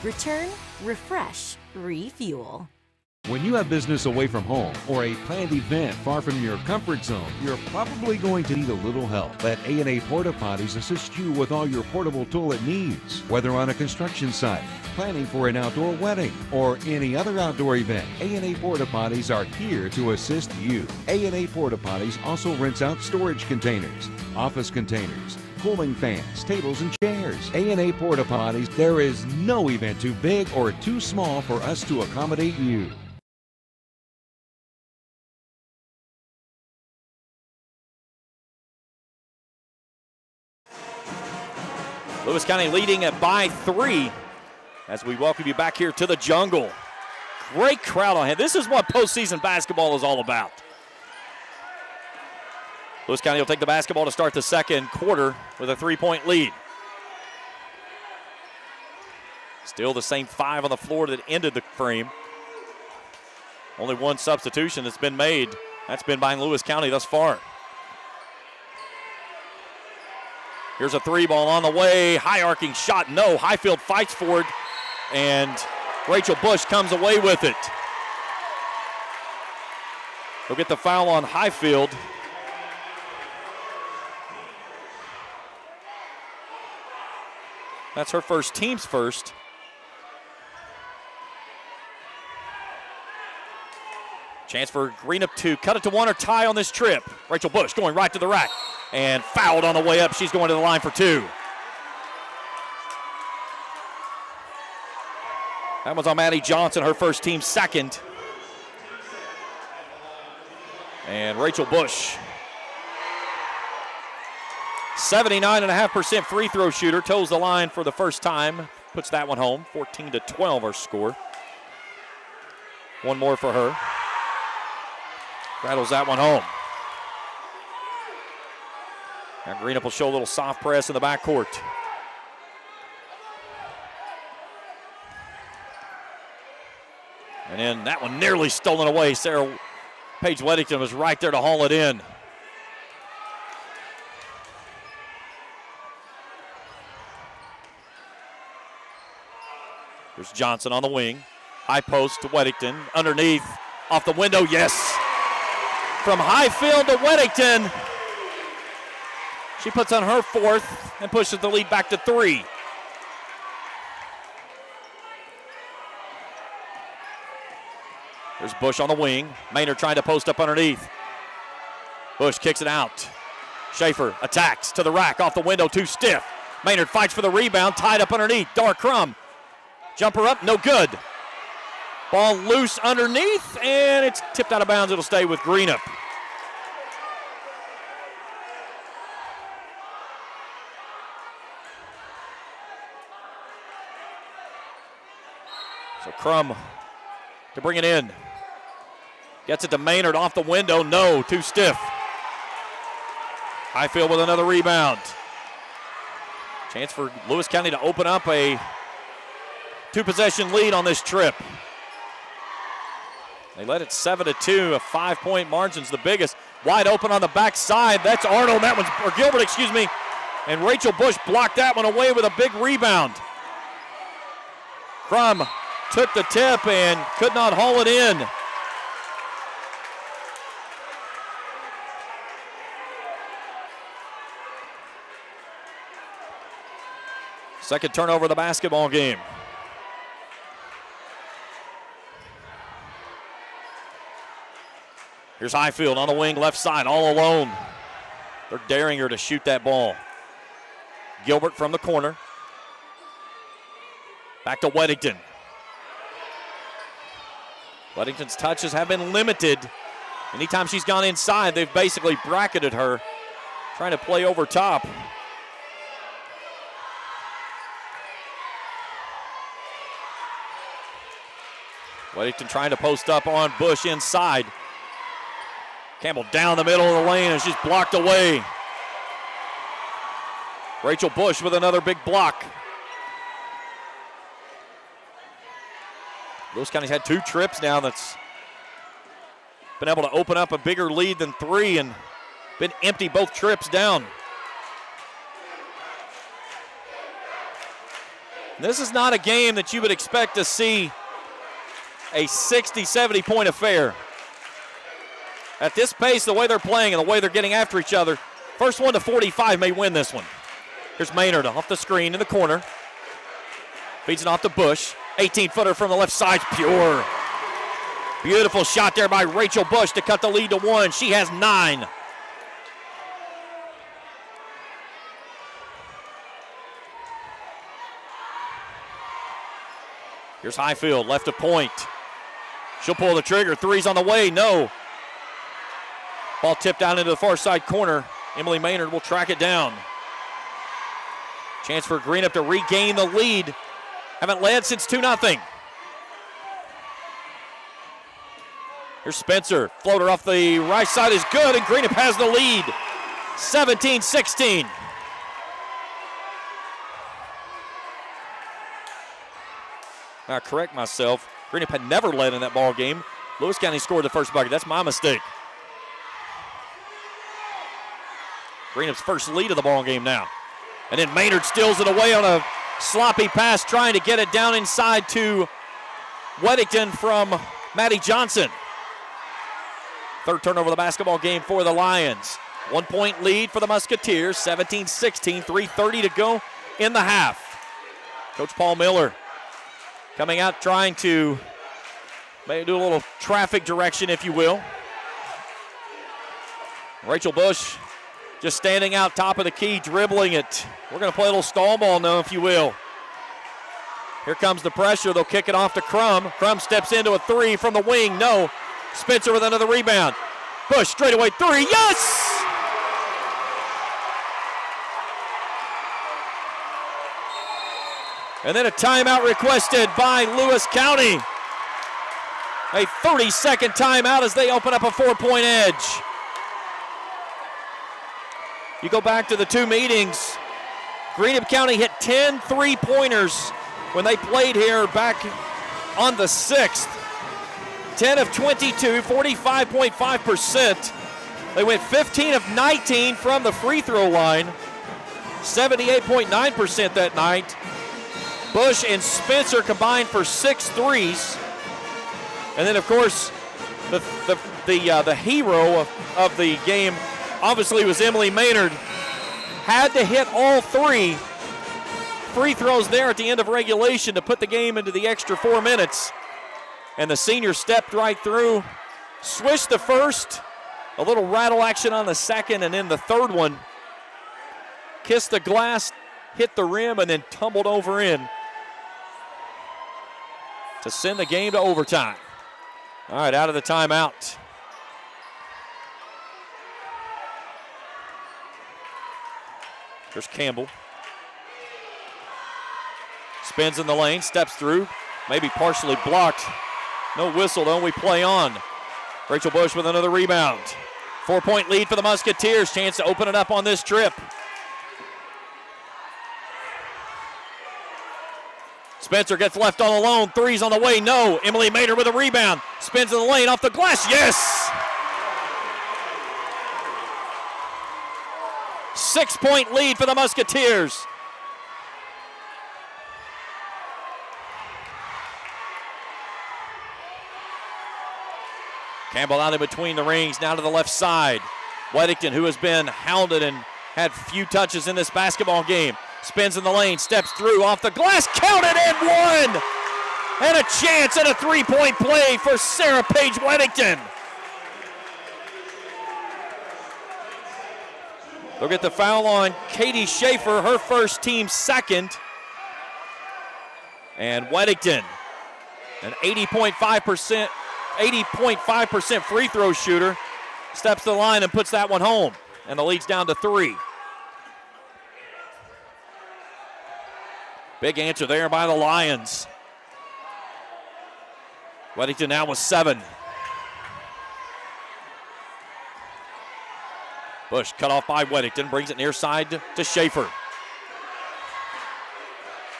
S3: Return, refresh, refuel.
S5: When you have business away from home or a planned event far from your comfort zone, you're probably going to need a little help. Let A&A Porta Potties assist you with all your portable toilet needs. Whether on a construction site, planning for an outdoor wedding, or any other outdoor event, A&A Porta Potties are here to assist you. A&A Porta Potties also rents out storage containers, office containers, cooling fans, tables, and chairs. A&A Porta Potties, there is no event too big or too small for us to accommodate you.
S2: Lewis County leading it by 3 as we welcome you back here to the Jungle. Great crowd on hand. This is what postseason basketball is all about. Lewis County will take the basketball to start the second quarter with a 3-point lead. Still the same 5 on the floor that ended the frame. Only one substitution that's been made. That's been by Lewis County thus far. Here's a 3 ball on the way. High arcing shot, no. Highfield fights for it, and Rachel Bush comes away with it. They'll get the foul on Highfield. That's her first, team's first. Chance for Greenup to cut it to 1 or tie on this trip. Rachel Bush going right to the rack and fouled on the way up. She's going to the line for 2. That was on Maddie Johnson, her first, team second. And Rachel Bush 79.5% free throw shooter. Toes the line for the first time. Puts that one home. 14-12 our score. One more for her. Rattles that one home. Now Greenup will show a little soft press in the backcourt. And then that one nearly stolen away. Sarah Paige Weddington was right there to haul it in. There's Johnson on the wing. High post to Weddington. Underneath, off the window, yes. From Highfield to Weddington. She puts on her fourth and pushes the lead back to 3. There's Bush on the wing. Maynard trying to post up underneath. Bush kicks it out. Schaefer attacks to the rack, off the window, too stiff. Maynard fights for the rebound, tied up underneath. Dar Crum. Jumper up, no good. Ball loose underneath, and it's tipped out of bounds. It'll stay with Greenup. So Crum to bring it in. Gets it to Maynard off the window. No, too stiff. Highfield with another rebound. Chance for Lewis County to open up a 2-possession lead on this trip. They led it 7-2. A 5-point margin's the biggest. Wide open on the backside. That's Arnold. That one's, or Gilbert, excuse me. And Rachel Bush blocked that one away with a big rebound. Crum took the tip and could not haul it in. Second turnover of the basketball game. Here's Highfield on the wing, left side, all alone. They're daring her to shoot that ball. Gilbert from the corner. Back to Weddington. Weddington's touches have been limited. Anytime she's gone inside, they've basically bracketed her, trying to play over top. Weddington trying to post up on Bush inside. Campbell down the middle of the lane and she's blocked away. Rachel Bush with another big block. Lewis County's had 2 trips now that's been able to open up a bigger lead than 3 and been empty both trips down. This is not a game that you would expect to see a 60, 70 point affair. At this pace, the way they're playing and the way they're getting after each other, first one to 45 may win this one. Here's Maynard off the screen in the corner. Feeds it off to Bush. 18-footer from the left side, pure. Beautiful shot there by Rachel Bush to cut the lead to 1. She has 9. Here's Highfield, left of point. She'll pull the trigger. 3's on the way, no. Ball tipped out into the far side corner. Emily Maynard will track it down. Chance for Greenup to regain the lead. Haven't led since 2-0. Here's Spencer. Floater off the right side is good, and Greenup has the lead. 17-16. Now, I correct myself. Greenup had never led in that ball game. Lewis County scored the first bucket. That's my mistake. Greenup's first lead of the ball game now. And then Maynard steals it away on a sloppy pass, trying to get it down inside to Weddington from Maddie Johnson. Third turnover of the basketball game for the Lions. 1-point lead for the Musketeers, 17-16, 3:30 to go in the half. Coach Paul Miller coming out trying to maybe do a little traffic direction, if you will. Rachel Bush just standing out top of the key, dribbling it. We're going to play a little stall ball now, if you will. Here comes the pressure. They'll kick it off to Crum. Crum steps into a 3 from the wing. No. Spencer with another rebound. Bush straightaway 3. Yes! And then a timeout requested by Lewis County. A 30-second timeout as they open up a 4-point edge. You go back to the two meetings. Greenup County hit 10 3-pointers when they played here back on the 6th. 10 of 22, 45.5%. They went 15 of 19 from the free throw line, 78.9% that night. Bush and Spencer combined for 6 threes. And then, of course, the hero of the game obviously was Emily Maynard. Had to hit all 3 free throws there at the end of regulation to put the game into the extra 4 minutes. And the senior stepped right through, swished the first, a little rattle action on the second, and then the third one kissed the glass, hit the rim, and then tumbled over in to send the game to overtime. All right, out of the timeout. Here's Campbell. Spins in the lane, steps through, maybe partially blocked. No whistle, though. We play on. Rachel Bush with another rebound. 4-point lead for the Musketeers. Chance to open it up on this trip. Spencer gets left all alone. Three's on the way. No. Emily Maynard with a rebound. Spins in the lane off the glass. Yes! 6-point lead for the Musketeers. Campbell out in between the rings, now to the left side. Weddington, who has been hounded and had few touches in this basketball game, spins in the lane, steps through, off the glass, counted and one! And a chance at a 3-point play for Sarah Page Weddington. They'll get the foul on Katie Schaefer, her first, team second. And Weddington, an 80.5% free throw shooter, steps to the line and puts that one home. And the lead's down to 3. Big answer there by the Lions. Weddington now with 7. Bush cut off by Weddington, brings it near side to Schaefer.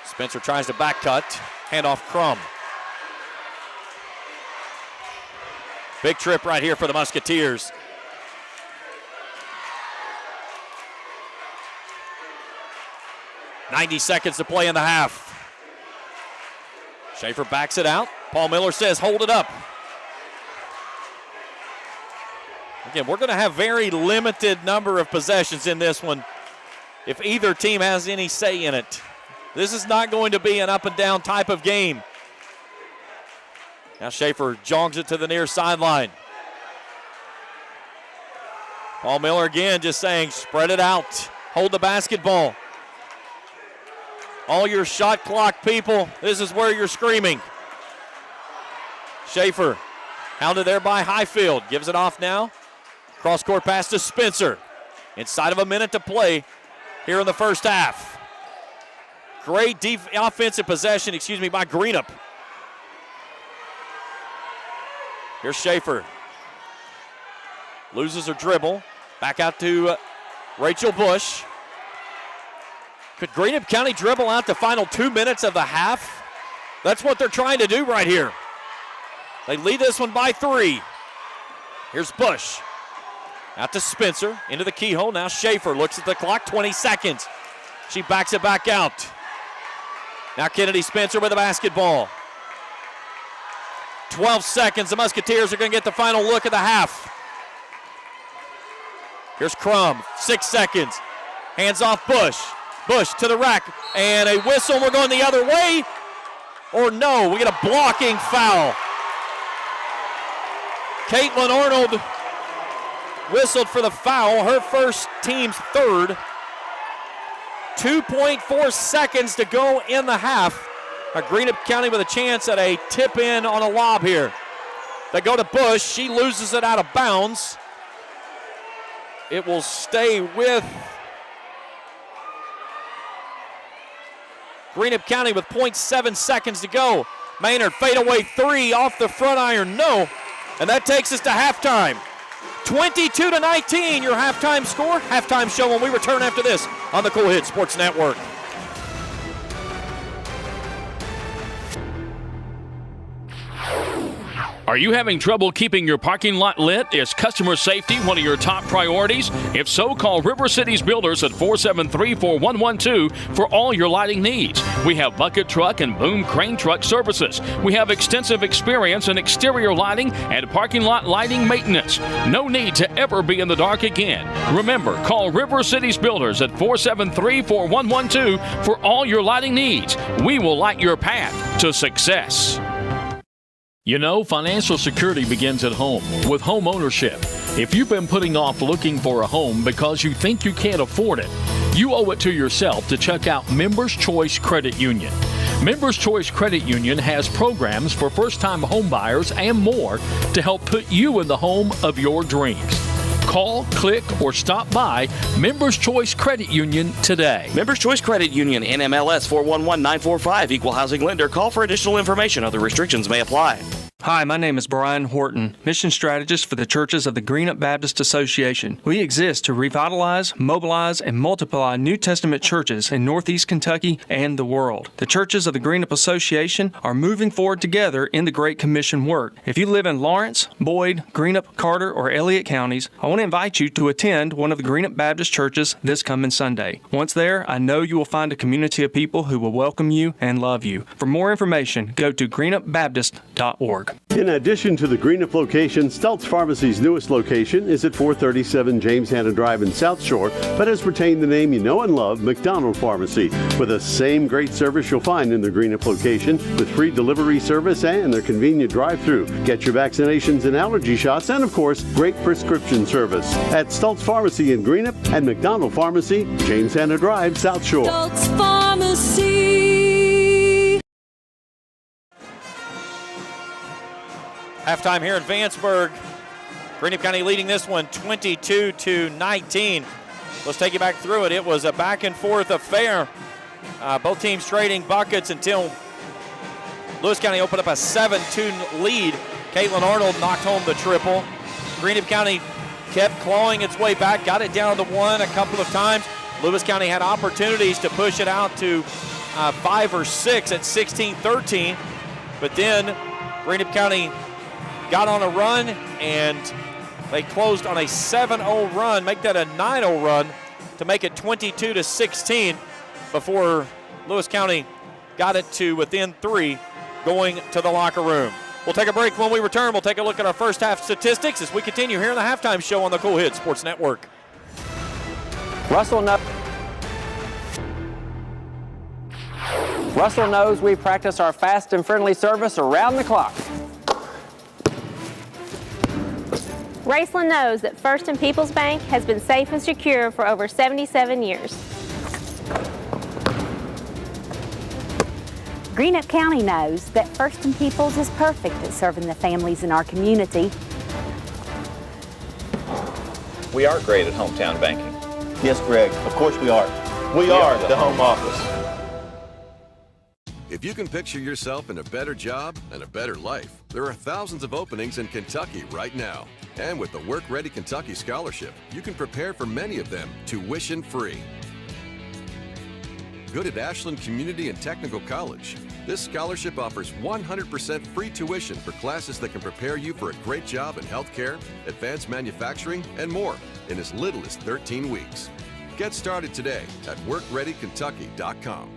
S2: Spencer tries to back cut, handoff Crum. Big trip right here for the Musketeers. .90 seconds to play in the half. Schaefer backs it out. Paul Miller says, hold it up. Again, we're going to have very limited number of possessions in this one if either team has any say in it. This is not going to be an up and down type of game. Now Schaefer jogs it to the near sideline. Paul Miller again just saying, spread it out. Hold the basketball. All your shot clock people, this is where you're screaming. Schaefer, hounded there by Highfield. Gives it off now. Cross-court pass to Spencer. Inside of a minute to play here in the first half. Great offensive possession, by Greenup. Here's Schaefer. Loses her dribble. Back out to Rachel Bush. Could Greenup County dribble out the final 2 minutes of the half? That's what they're trying to do right here. They lead this one by 3. Here's Bush. Out to Spencer, into the keyhole. Now Schaefer looks at the clock, 20 seconds. She backs it back out. Now Kennedy Spencer with the basketball. 12 seconds. The Musketeers are going to get the final look at the half. Here's Crum, 6 seconds. Hands off Bush. Bush to the rack, and a whistle. We're going the other way. Or no, we get a blocking foul. Caitlin Arnold whistled for the foul, her first, team's third. 2.4 seconds to go in the half. Greenup County with a chance at a tip in on a lob here. They go to Bush. She loses it out of bounds. It will stay with Greenup County with 0.7 seconds to go. Maynard fadeaway three off the front iron, no. And that takes us to halftime. 22-19, your halftime score. Halftime show when we return after this on the Cool Hit Sports Network.
S4: Are you having trouble keeping your parking lot lit? Is customer safety one of your top priorities? If so, call River Cities Builders at 473-4112 for all your lighting needs. We have bucket truck and boom crane truck services. We have extensive experience in exterior lighting and parking lot lighting maintenance. No need to ever be in the dark again. Remember, call River Cities Builders at 473-4112 for all your lighting needs. We will light your path to success. You know, financial security begins at home with home ownership. If you've been putting off looking for a home because you think you can't afford it, you owe it to yourself to check out Members Choice Credit Union. Members Choice Credit Union has programs for first-time home buyers and more to help put you in the home of your dreams. Call, click, or stop by Members Choice Credit Union today.
S17: Members Choice Credit Union, NMLS 411945, Equal Housing Lender. Call for additional information. Other restrictions may apply.
S11: Hi, my name is Brian Horton, Mission Strategist for the Churches of the Greenup Baptist Association. We exist to revitalize, mobilize, and multiply New Testament churches in Northeast Kentucky and the world. The Churches of the Greenup Association are moving forward together in the Great Commission work. If you live in Lawrence, Boyd, Greenup, Carter, or Elliott counties, I want to invite you to attend one of the Greenup Baptist churches this coming Sunday. Once there, I know you will find a community of people who will welcome you and love you. For more information, go to greenupbaptist.org.
S10: In addition to the Greenup location, Stultz Pharmacy's newest location is at 437 James Hanna Drive in South Shore, but has retained the name you know and love, McDonald Pharmacy, with the same great service you'll find in the Greenup location, with free delivery service and their convenient drive-through. Get your vaccinations and allergy shots, and of course, great prescription service at Stultz Pharmacy in Greenup and McDonald Pharmacy, James Hanna Drive, South Shore.
S19: Stultz Pharmacy.
S2: Halftime here in Vanceburg. Greenup County leading this one 22-19. Let's take you back through it. It was a back and forth affair. Both teams trading buckets until Lewis County opened up a 7-2 lead. Caitlin Arnold knocked home the triple. Greenup County kept clawing its way back, got it down to one a couple of times. Lewis County had opportunities to push it out to 5 or 6 at 16-13, but then Greenup County got on a run, and they closed on a 7-0 run, make that a 9-0 run to make it 22-16 before Lewis County got it to within 3 going to the locker room. We'll take a break. When we return, we'll take a look at our first half statistics as we continue here in the halftime show on the Cool Hit Sports Network.
S6: Russell knows we practice our fast and friendly service around the clock.
S7: Raceland knows that First and People's Bank has been safe and secure for over 77 years.
S23: Greenup County knows that First and People's is perfect at serving the families in our community.
S24: We are great at hometown banking.
S25: Yes, Greg, of course we are. We are the home office.
S12: If you can picture yourself in a better job and a better life, there are thousands of openings in Kentucky right now. And with the Work Ready Kentucky Scholarship, you can prepare for many of them tuition-free. Good at Ashland Community and Technical College. This scholarship offers 100% free tuition for classes that can prepare you for a great job in healthcare, advanced manufacturing, and more in as little as 13 weeks. Get started today at workreadykentucky.com.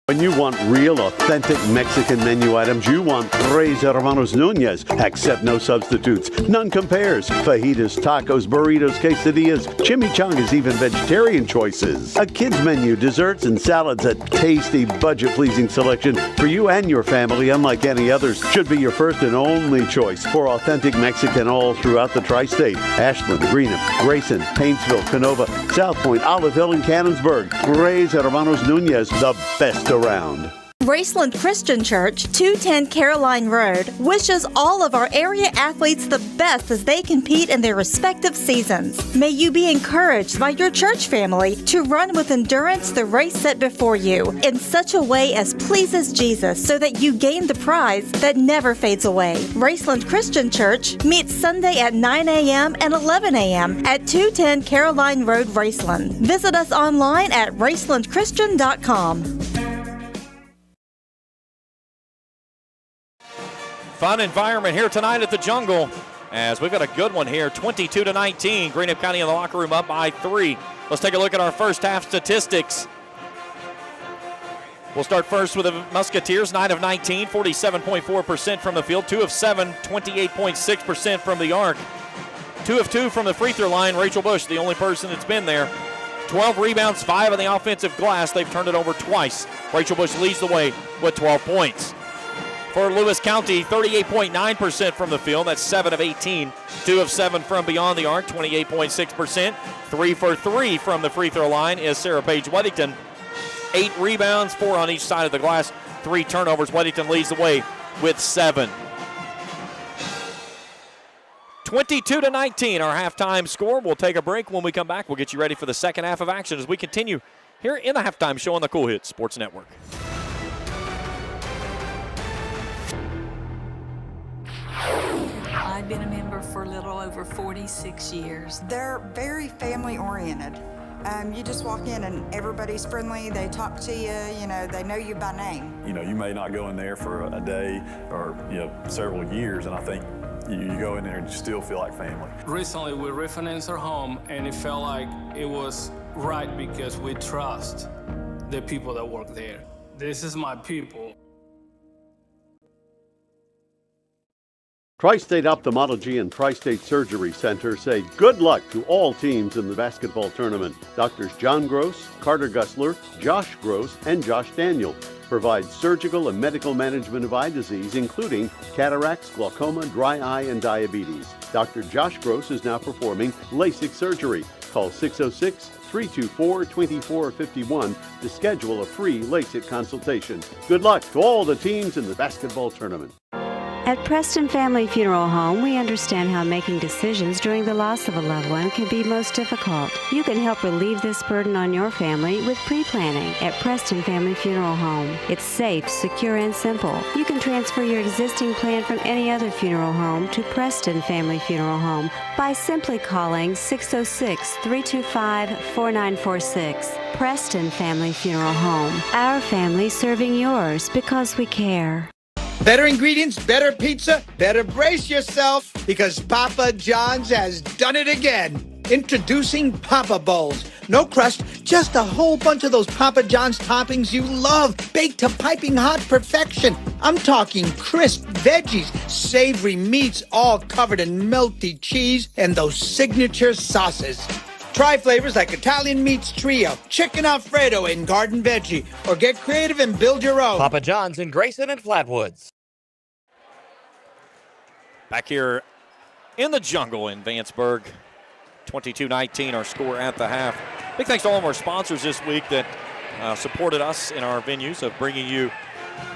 S10: When you want real, authentic Mexican menu items, you want Tres Hermanos Nunez. Accept no substitutes. None compares. Fajitas, tacos, burritos, quesadillas, chimichangas, even vegetarian choices. A kids menu, desserts and salads, a tasty, budget-pleasing selection for you and your family, unlike any others. Should be your first and only choice for authentic Mexican all throughout the tri-state. Ashland, Greenup, Grayson, Paintsville, Canova, South Point, Olive Hill, and Cannonsburg. Tres Hermanos Nunez, the best around.
S21: Graceland Christian Church, 210 Caroline Road, wishes all of our area athletes the best as they compete in their respective seasons. May you be encouraged by your church family to run with endurance the race set before you in such a way as pleases Jesus so that you gain the prize that never fades away. Graceland Christian Church meets Sunday at 9 a.m. and 11 a.m. at 210 Caroline Road, Graceland. Visit us online at gracelandchristian.com.
S2: Fun environment here tonight at the Jungle, as we've got a good one here. 22-19. Greenup County in the locker room up by 3. Let's take a look at our first half statistics. We'll start first with the Musketeers. 9 of 19, 47.4% from the field. 2 of 7, 28.6% from the arc. 2 of 2 from the free throw line. Rachel Bush, the only person that's been there. 12 rebounds, 5 on the offensive glass. They've turned it over twice. Rachel Bush leads the way with 12 points. For Lewis County, 38.9% from the field. That's 7 of 18. 2 of 7 from beyond the arc, 28.6%. 3 for 3 from the free throw line is Sarah Page Weddington. 8 rebounds, 4 on each side of the glass, 3 turnovers. Weddington leads the way with 7. 22-19, our halftime score. We'll take a break. When we come back, we'll get you ready for the second half of action as we continue here in the halftime show on the Cool Hits Sports Network.
S8: I've been a member for a little over 46 years.
S9: They're very family-oriented. You just walk in and everybody's friendly. They talk to you, they know you by name.
S13: You may not go in there for a day or, several years, and I think you go in there and you still feel like family.
S14: Recently, we refinanced our home, and it felt like it was right because we trust the people that work there. This is my people.
S10: Tri-State Ophthalmology and Tri-State Surgery Center say good luck to all teams in the basketball tournament. Doctors John Gross, Carter Gussler, Josh Gross, and Josh Daniel provide surgical and medical management of eye disease, including cataracts, glaucoma, dry eye, and diabetes. Dr. Josh Gross is now performing LASIK surgery. Call 606-324-2451 to schedule a free LASIK consultation. Good luck to all the teams in the basketball tournament.
S18: At Preston Family Funeral Home, we understand how making decisions during the loss of a loved one can be most difficult. You can help relieve this burden on your family with pre-planning at Preston Family Funeral Home. It's safe, secure, and simple. You can transfer your existing plan from any other funeral home to Preston Family Funeral Home by simply calling 606-325-4946. Preston Family Funeral Home. Our family serving yours because we care.
S15: Better ingredients, better pizza, better brace yourself because Papa John's has done it again. Introducing Papa Bowls. No crust, just a whole bunch of those Papa John's toppings you love, baked to piping hot perfection. I'm talking crisp veggies, savory meats, all covered in melty cheese, and those signature sauces. Try flavors like Italian Meats Trio, Chicken Alfredo, and Garden Veggie, or get creative and build your own.
S26: Papa John's in Grayson and Flatwoods.
S2: Back here in the Jungle in Vanceburg, 22-19 our score at the half. Big thanks to all of our sponsors this week that supported us in our venues of bringing you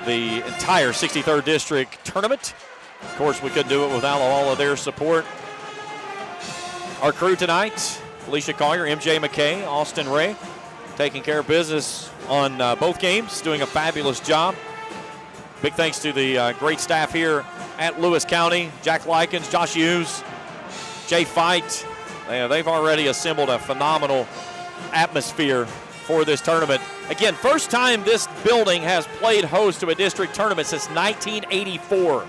S2: the entire 63rd District tournament. Of course, we couldn't do it without all of their support. Our crew tonight, Felicia Collier, MJ McKay, Austin Ray, taking care of business on both games, doing a fabulous job. Big thanks to the great staff here at Lewis County, Jack Likens, Josh Hughes, Jay Fight. They've already assembled a phenomenal atmosphere for this tournament. Again, first time this building has played host to a district tournament since 1984.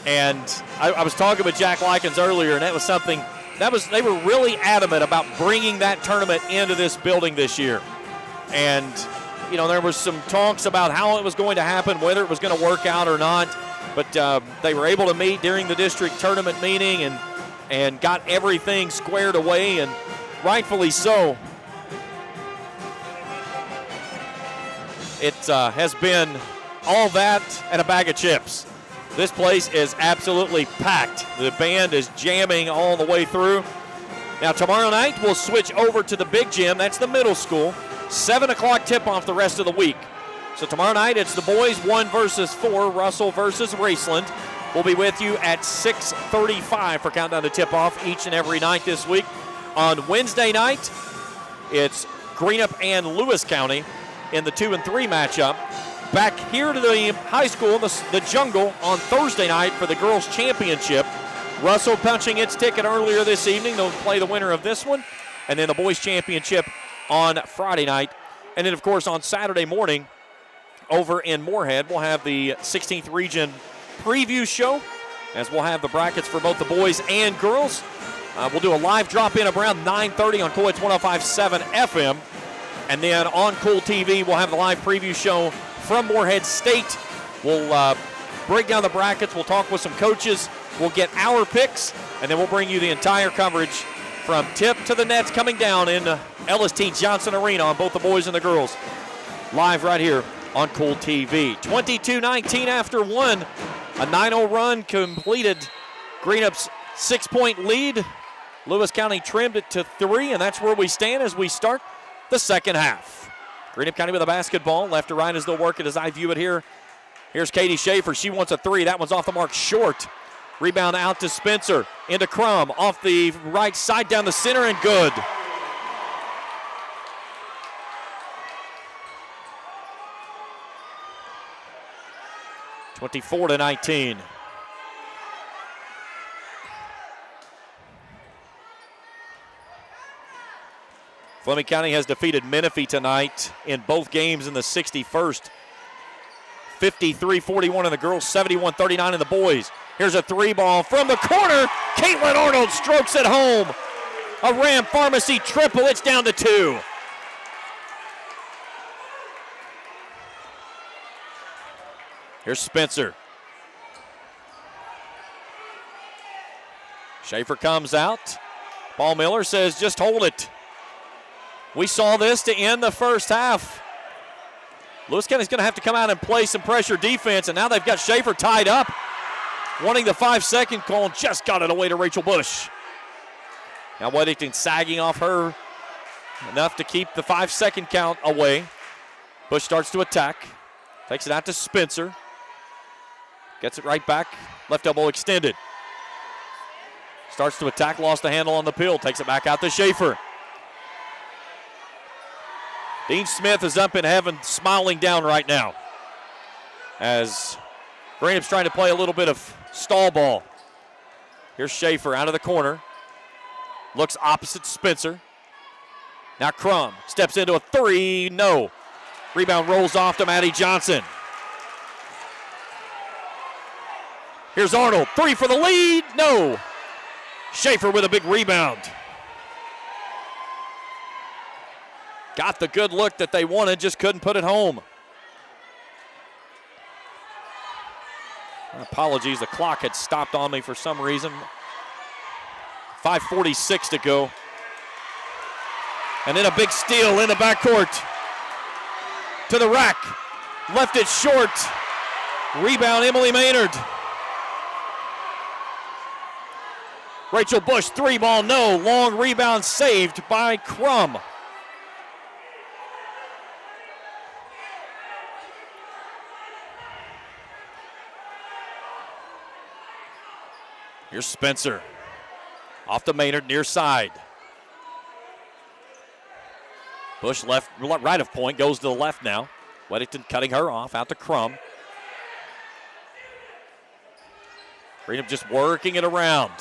S2: And I was talking with Jack Likens earlier, and that was something they were really adamant about bringing that tournament into this building this year. And there was some talks about how it was going to happen, whether it was going to work out or not. But they were able to meet during the district tournament meeting and got everything squared away, and rightfully so. It has been all that and a bag of chips. This place is absolutely packed. The band is jamming all the way through. Now, tomorrow night, we'll switch over to the big gym. That's the middle school. 7 o'clock tip-off the rest of the week. So tomorrow night it's the boys 1 versus 4, Russell versus Raceland. We'll be with you at 6:35 for Countdown to Tip-Off each and every night this week. On Wednesday night, it's Greenup and Lewis County in the 2 and 3 matchup. Back here to the high school, the Jungle, on Thursday night for the girls' championship. Russell punching its ticket earlier this evening. They'll play the winner of this one. And then the boys' championship on Friday night. And then, of course, on Saturday morning over in Moorhead, we'll have the 16th Region preview show, as we'll have the brackets for both the boys and girls. We'll do a live drop-in around 9:30 on Coolidge 105.7 FM. And then on Cool TV, we'll have the live preview show from Moorhead State. We'll break down the brackets. We'll talk with some coaches. We'll get our picks, and then we'll bring you the entire coverage from tip to the nets coming down in LST Johnson Arena on both the boys and the girls. Live right here on Cool TV. 22-19 after 1. A 9-0 run completed Greenup's 6-point lead. Lewis County trimmed it to 3, and that's where we stand as we start the second half. Greenup County with a basketball. Left to right as they'll work it as I view it here. Here's Katie Schaefer. She wants a 3. That one's off the mark short. Rebound out to Spencer. Into Crum. Off the right side down the center and good. (24-19). Fleming County has defeated Menifee tonight in both games in the 61st. 53-41 in the girls, 71-39 in the boys. Here's a 3-ball from the corner. Caitlin Arnold strokes it home. A Ram Pharmacy triple. It's down to 2. Here's Spencer. Schaefer comes out. Paul Miller says, just hold it. We saw this to end the first half. Lewis County's going to have to come out and play some pressure defense, and now they've got Schaefer tied up. Wanting the 5-second call, just got it away to Rachel Bush. Now Weddington sagging off her enough to keep the 5-second count away. Bush starts to attack. Takes it out to Spencer. Gets it right back. Left elbow extended. Starts to attack, lost the handle on the peel. Takes it back out to Schaefer. Dean Smith is up in heaven, smiling down right now, as Greenup's trying to play a little bit of stall ball. Here's Schaefer out of the corner. Looks opposite Spencer. Now Crum steps into a 3. No. Rebound rolls off to Maddie Johnson. Here's Arnold. 3 for the lead. No. Schaefer with a big rebound. Got the good look that they wanted, just couldn't put it home. Apologies, the clock had stopped on me for some reason. 5:46 to go. And then a big steal in the backcourt. To the rack. Left it short. Rebound, Emily Maynard. Rachel Bush, 3-ball, no. Long rebound saved by Crum. Here's Spencer. Off to Maynard, near side. Bush left, right of point, goes to the left now. Weddington cutting her off, out to Crum. Greenup just working it around.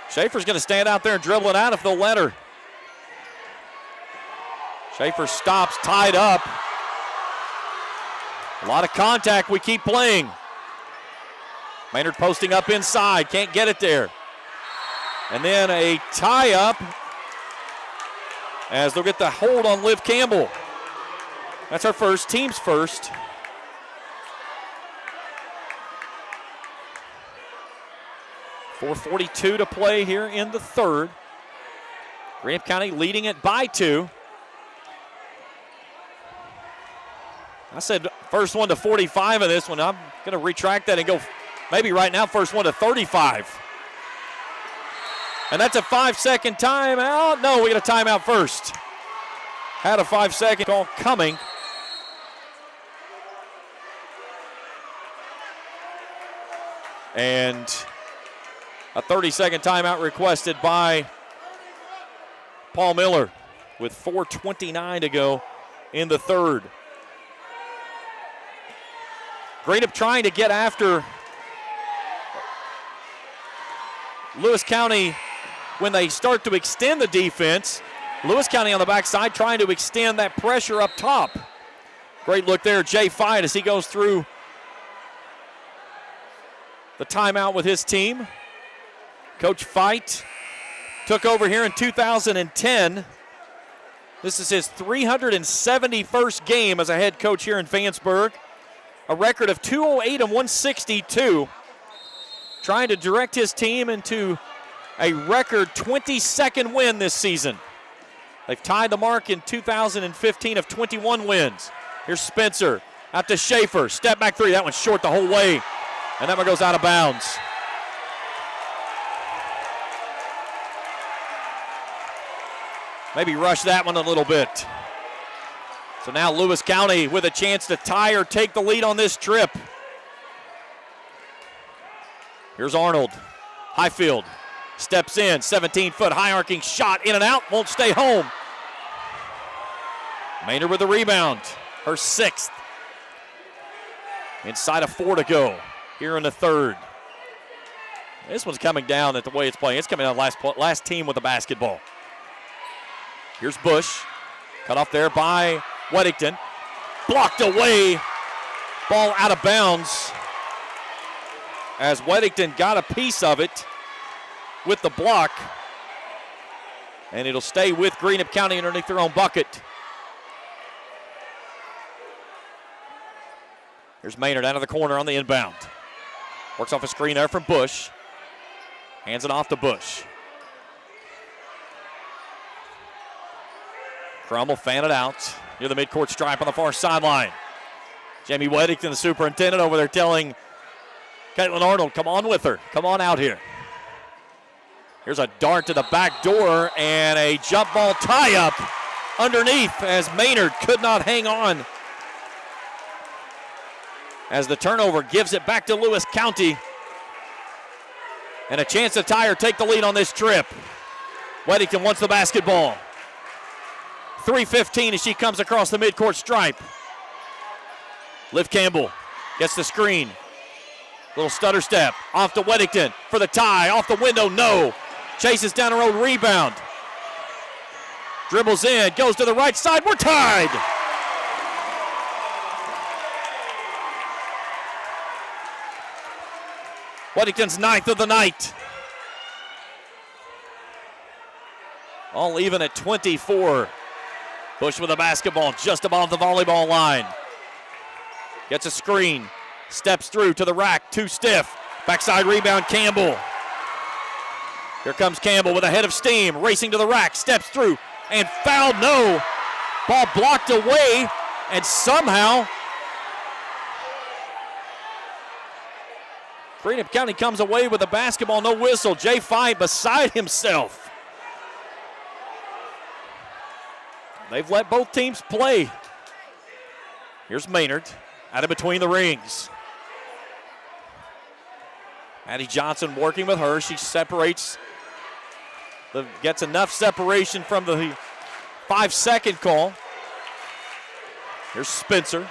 S2: Schaefer's going to stand out there and dribble it out if they'll let her. Schaefer stops, tied up. A lot of contact, we keep playing. Maynard posting up inside, can't get it there. And then a tie-up as they'll get the hold on Liv Campbell. That's our first, team's first. .442 to play here in the third. Greenup County leading it by 2. I said first one to 45 in this one. I'm going to retract that and go maybe right now first one to 35. And that's a 5-second timeout. No, we got a timeout first. had a 5-second call coming. And a 30-second timeout requested by Paul Miller with 4:29 to go in the third. Greenup trying to get after Lewis County when they start to extend the defense. Lewis County on the backside trying to extend that pressure up top. Great look there, Jay Fight, as he goes through the timeout with his team. Coach Fight took over here in 2010. This is his 371st game as a head coach here in Vanceburg. A record of 208 and 162. Trying to direct his team into a record 22nd win this season. They've tied the mark in 2015 of 21 wins. Here's Spencer out to Schaefer. Step back three. That one's short the whole way. And that one goes out of bounds. Maybe rush that one a little bit. So now Lewis County with a chance to tie or take the lead on this trip. Here's Arnold. Highfield steps in. 17-foot high arcing shot in and out. Won't stay home. Maynard with the rebound. Her 6th. Inside of 4 to go here in the third. This one's coming down at the way it's playing. It's coming down last team with the basketball. Here's Bush. Cut off there by Weddington. Blocked away. Ball out of bounds. As Weddington got a piece of it with the block. And it'll stay with Greenup County underneath their own bucket. Here's Maynard out of the corner on the inbound. Works off a screen there from Bush. Hands it off to Bush. Crum will fan it out near the midcourt stripe on the far sideline. Jamie Weddington, the superintendent, over there telling Caitlin Arnold, come on with her. Come on out here. Here's a dart to the back door and a jump ball tie-up underneath as Maynard could not hang on. As the turnover gives it back to Lewis County. And a chance to tie or take the lead on this trip. Weddington wants the basketball. 3:15 as she comes across the midcourt stripe. Liv Campbell gets the screen. Little stutter step. Off to Weddington for the tie. Off the window, no. Chases down the road, rebound. Dribbles in, goes to the right side. We're tied. Weddington's 9th of the night. All even at 24. Bush with the basketball just above the volleyball line. Gets a screen. Steps through to the rack. Too stiff. Backside rebound, Campbell. Here comes Campbell with a head of steam. Racing to the rack. Steps through and fouled. No. Ball blocked away. And somehow Greenup County comes away with the basketball. No whistle. Jay Fight beside himself. They've let both teams play. Here's Maynard out of between the rings. Addie Johnson working with her. She separates, gets enough separation from the 5-second call. Here's Spencer.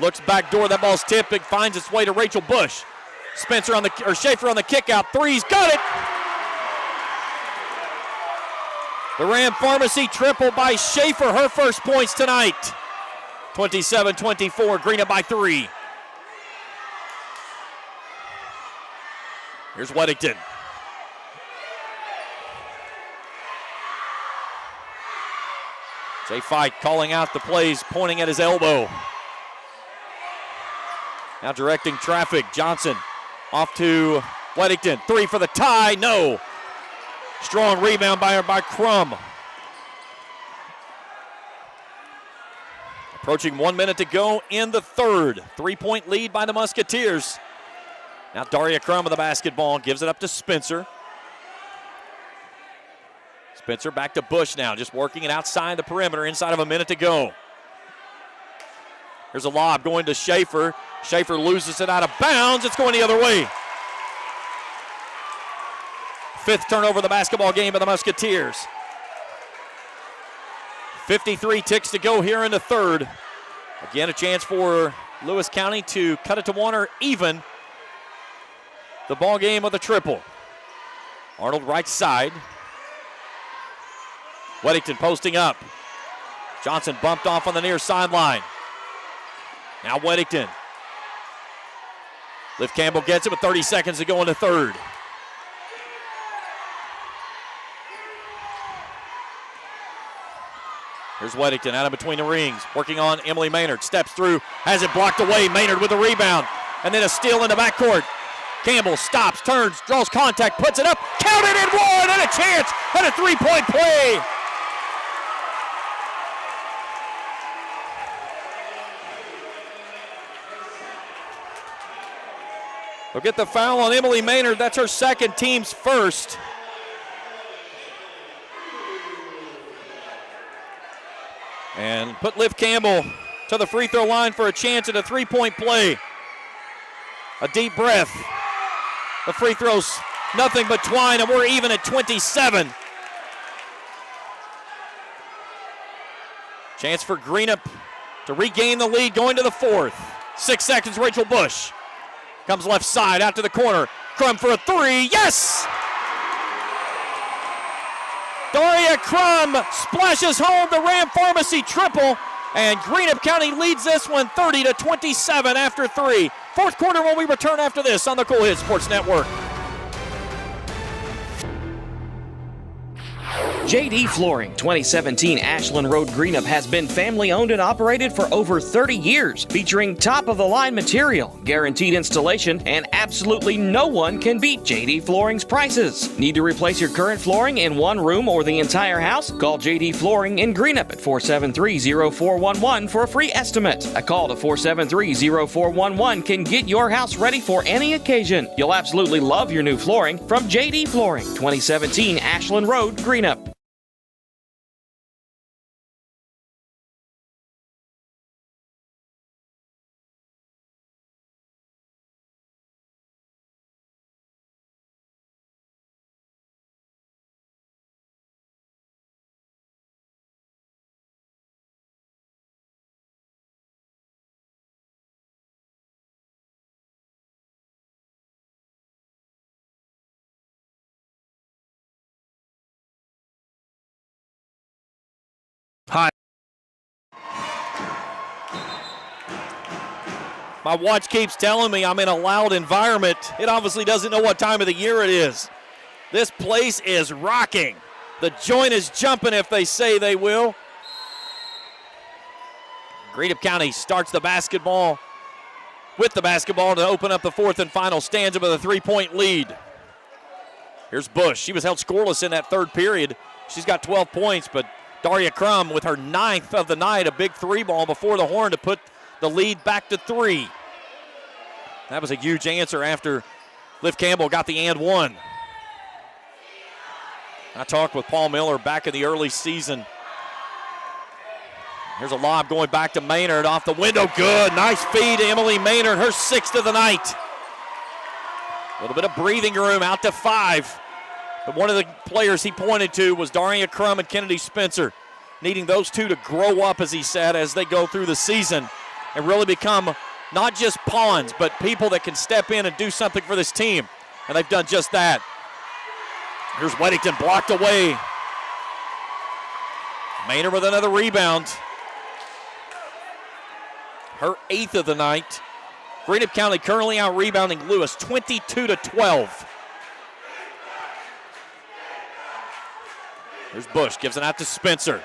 S2: Looks back door. That ball's tipped. It finds its way to Rachel Bush. Schaefer on the kick out. Three's got it. The Ram Pharmacy triple by Schaefer. Her first points tonight. 27-24. Greenup by 3. Here's Weddington. Jay Fight calling out the plays, pointing at his elbow. Now directing traffic. Johnson off to Weddington. 3 for the tie. No. Strong rebound by Crum. Approaching 1 minute to go in the third. 3-point lead by the Musketeers. Now Daria Crum with the basketball. Gives it up to Spencer. Spencer back to Bush now, just working it outside the perimeter, inside of a minute to go. Here's a lob going to Schaefer. Schaefer loses it out of bounds. It's going the other way. 5th turnover of the basketball game by the Musketeers. 53 ticks to go here in the third. Again, a chance for Lewis County to cut it to one or even the ball game with a triple. Arnold right side. Weddington posting up. Johnson bumped off on the near sideline. Now Weddington. Liv Campbell gets it with 30 seconds to go in the third. Here's Weddington out of between the rings, working on Emily Maynard. Steps through, has it blocked away. Maynard with a rebound, and then a steal in the backcourt. Campbell stops, turns, draws contact, puts it up, counted and one, and a chance at a three-point play. They'll get the foul on Emily Maynard. That's her second, team's first. And put Liv Campbell to the free throw line for a chance at a three-point play. A deep breath. The free throws, nothing but twine, and we're even at 27. Chance for Greenup to regain the lead going to the fourth. 6 seconds, Rachel Bush. Comes left side, out to the corner. Crum for a three, yes! Daria Crum splashes home the Ram Pharmacy triple, and Greenup County leads this one 30-27 after three. Fourth quarter when we return after this on the Cool Hit Sports Network.
S17: JD Flooring, 2017 Ashland Road Greenup has been family owned and operated for over 30 years, featuring top-of-the-line material, guaranteed installation, and absolutely no one can beat JD Flooring's prices. Need to replace your current flooring in one room or the entire house? Call JD Flooring in Greenup at 473-0411 for a free estimate. A call to 473-0411 can get your house ready for any occasion. You'll absolutely love your new flooring from JD Flooring, 2017 Ashland Road Greenup.
S2: Hi. My watch keeps telling me I'm in a loud environment. It obviously doesn't know what time of the year it is. This place is rocking. The joint is jumping if they say they will. Greenup County starts the basketball with the basketball to open up the fourth and final stanza with a three-point lead. Here's Bush. She was held scoreless in that third period. She's got 12 points, but Daria Crum with her 9th of the night, a big three ball before the horn to put the lead back to 3. That was a huge answer after Liv Campbell got the and one. I talked with Paul Miller back in the early season. Here's a lob going back to Maynard off the window. Good, nice feed to Emily Maynard, her 6th of the night. A little bit of breathing room, out to 5. But one of the players he pointed to was Daria Crum and Kennedy Spencer, needing those two to grow up, as he said, as they go through the season and really become not just pawns, but people that can step in and do something for this team. And they've done just that. Here's Weddington blocked away. Maynard with another rebound. Her 8th of the night. Greenup County currently out rebounding Lewis 22-12. Here's Bush, gives it out to Spencer.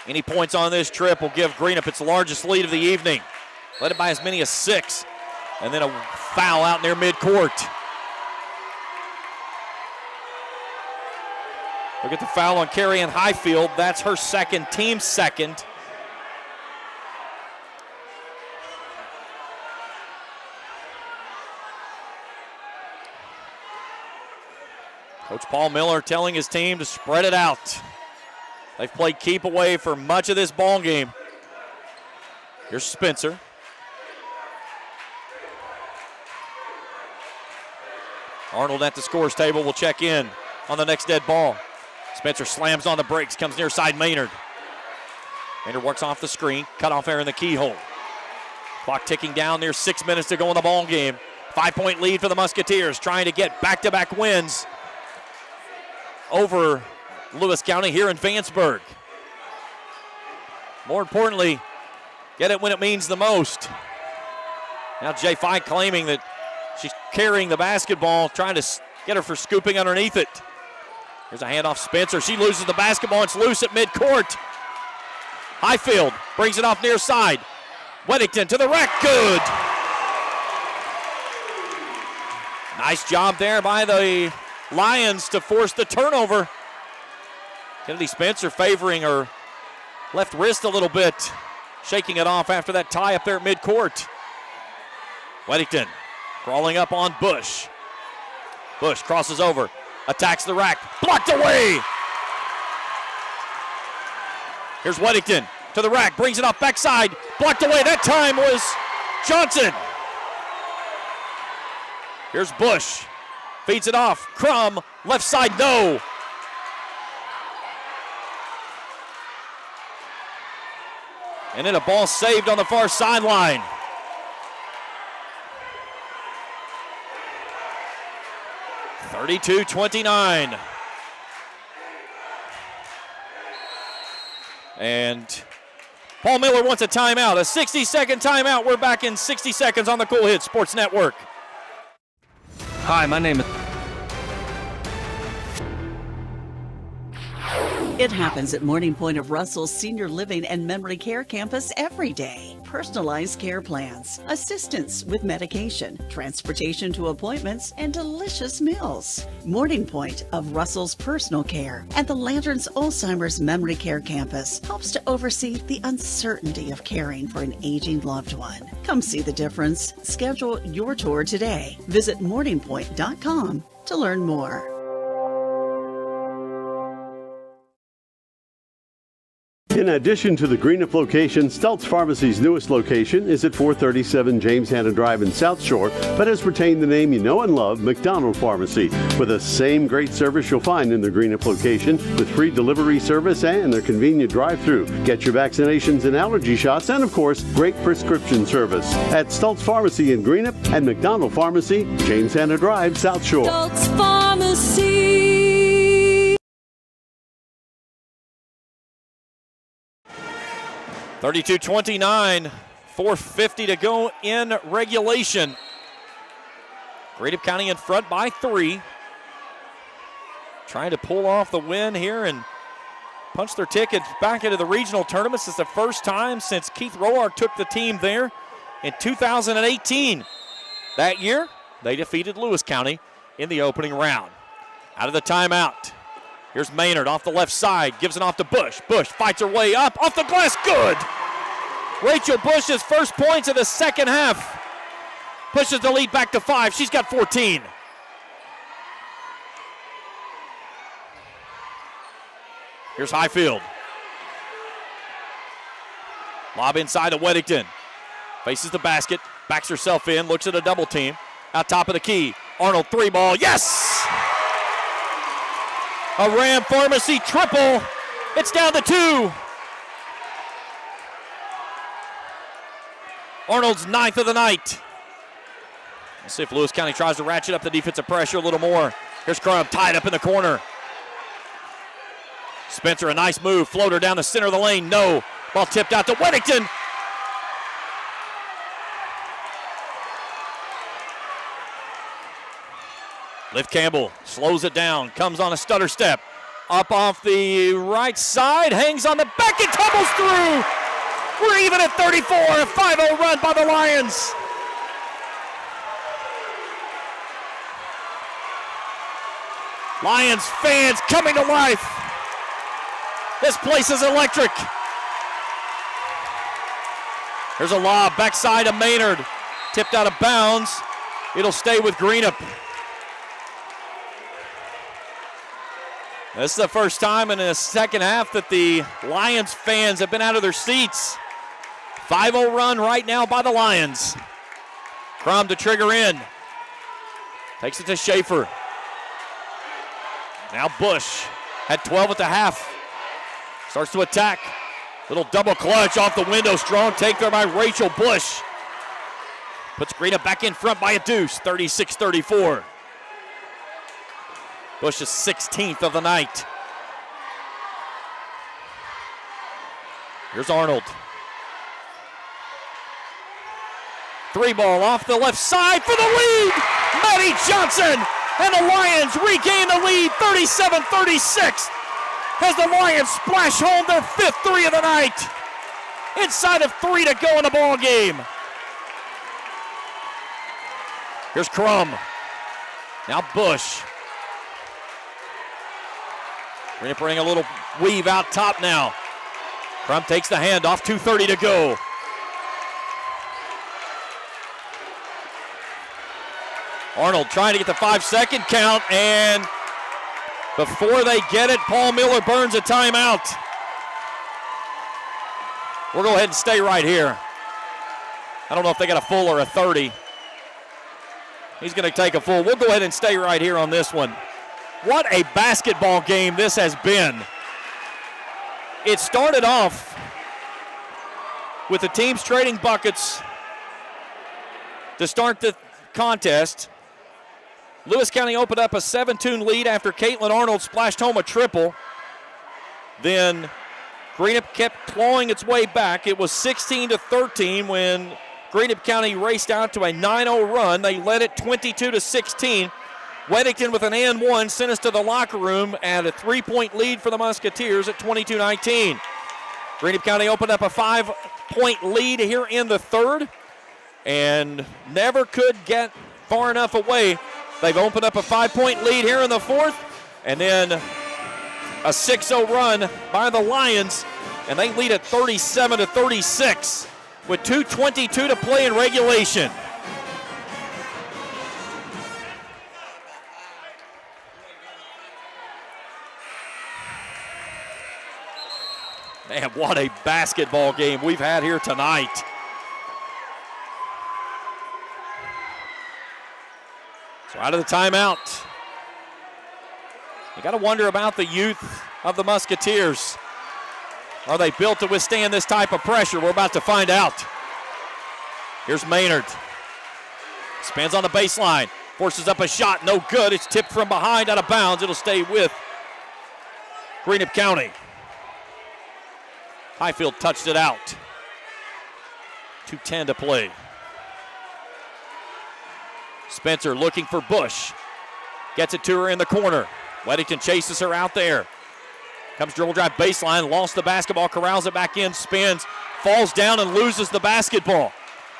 S2: Any points on this trip will give Greenup its largest lead of the evening. Led it by as many as 6. And then a foul out near midcourt. Look at the foul on Carrie Ann Highfield. That's her second, team second. Coach Paul Miller telling his team to spread it out. They've played keep away for much of this ball game. Here's Spencer. Arnold at the scores table will check in on the next dead ball. Spencer slams on the brakes, comes near side Maynard. Maynard works off the screen, cut off air in the keyhole. Clock ticking down, near 6 minutes to go in the ball game. 5-point lead for the Musketeers, trying to get back-to-back wins over Lewis County here in Vanceburg. More importantly, get it when it means the most. Now Jay Fike claiming that she's carrying the basketball, trying to get her for scooping underneath it. Here's a handoff, Spencer. She loses the basketball. It's loose at midcourt. Highfield brings it off near side. Weddington to the rack, good. Nice job there by the Lions to force the turnover. Kennedy Spencer favoring her left wrist a little bit, shaking it off after that tie up there at midcourt. Weddington crawling up on Bush. Bush crosses over, attacks the rack, blocked away. Here's Weddington to the rack, brings it off backside, blocked away. That time was Johnson. Here's Bush, feeds it off. Crum, left side, no. And then a ball saved on the far sideline. (32-29). And Paul Miller wants a timeout, a 60-second timeout. We're back in 60 seconds on the Cool Hits Sports Network.
S11: Hi, my name is...
S1: It happens at Morning Point of Russell's Senior Living and Memory Care Campus every day. Personalized care plans, assistance with medication, transportation to appointments, and delicious meals. Morning Point of Russell's Personal Care and the Lanterns Alzheimer's Memory Care Campus helps to oversee the uncertainty of caring for an aging loved one. Come see the difference. Schedule your tour today. Visit morningpoint.com to learn more.
S10: In addition to the Greenup location, Stultz Pharmacy's newest location is at 437 James Hanna Drive in South Shore, but has retained the name you know and love, McDonald Pharmacy, with the same great service you'll find in the Greenup location, with free delivery service and their convenient drive-thru. Get your vaccinations and allergy shots, and of course, great prescription service at Stultz Pharmacy in Greenup and McDonald Pharmacy, James Hanna Drive, South Shore.
S19: Stultz Pharmacy.
S2: 32-29, 4:50 to go in regulation. Greenup County in front by 3. Trying to pull off the win here and punch their tickets back into the regional tournaments. It's the first time since Keith Roark took the team there in 2018. That year, they defeated Lewis County in the opening round. Out of the timeout. Here's Maynard off the left side, gives it off to Bush. Bush fights her way up, off the glass, good! Rachel Bush's first points of the second half. Pushes the lead back to 5, she's got 14. Here's Highfield. Lob inside to Weddington. Faces the basket, backs herself in, looks at a double team. Out top of the key, Arnold 3-ball, yes! A Ram Pharmacy triple. It's down to 2. Arnold's 9th of the night. Let's see if Lewis County tries to ratchet up the defensive pressure a little more. Here's Crum tied up in the corner. Spencer, a nice move. Floater down the center of the lane. No. Ball tipped out to Weddington. Liv Campbell slows it down, comes on a stutter step. Up off the right side, hangs on the back and tumbles through. We're even at 34, a 5-0 run by the Lions. Lions fans coming to life. This place is electric. Here's a lob, backside to Maynard. Tipped out of bounds. It'll stay with Greenup. This is the first time in the second half that the Lions fans have been out of their seats. 5-0 run right now by the Lions. Crum to trigger in. Takes it to Schaefer. Now Bush had 12 at the half. Starts to attack. Little double clutch off the window. Strong take there by Rachel Bush. Puts Greenup back in front by a deuce, 36-34. Bush's 16th of the night. Here's Arnold. 3 ball off the left side for the lead. Maddie Johnson and the Lions regain the lead, 37-36. As the Lions splash home their 5th 3 of the night. Inside of 3 to go in the ball game. Here's Crum. Now Bush. Greenup running a little weave out top now. Crum takes the handoff, 2:30 to go. Arnold trying to get the 5-second count, and before they get it, Paul Miller burns a timeout. We'll go ahead and stay right here. I don't know if they got a full or a 30. He's going to take a full. We'll go ahead and stay right here on this one. What a basketball game this has been. It started off with the teams trading buckets to start the contest. Lewis County opened up a 7-2 lead after Caitlin Arnold splashed home a triple. Then Greenup kept clawing its way back. It was 16-13 when Greenup County raced out to a 9-0 run. They led it 22-16. Weddington with an and one sent us to the locker room at a 3-point lead for the Musketeers at 22-19. Greenup County opened up a 5-point lead here in the third and never could get far enough away. They've opened up a 5-point lead here in the fourth, and then a 6-0 run by the Lions, and they lead at 37-36 with 2:22 to play in regulation. Man, what a basketball game we've had here tonight. So out of the timeout. You got to wonder about the youth of the Musketeers. Are they built to withstand this type of pressure? We're about to find out. Here's Maynard. Spins on the baseline. Forces up a shot. No good. It's tipped from behind, out of bounds. It'll stay with Greenup County. Highfield touched it out. 2:10 to play. Spencer looking for Bush. Gets it to her in the corner. Weddington chases her out there. Comes dribble drive baseline, lost the basketball, corrals it back in, spins, falls down and loses the basketball.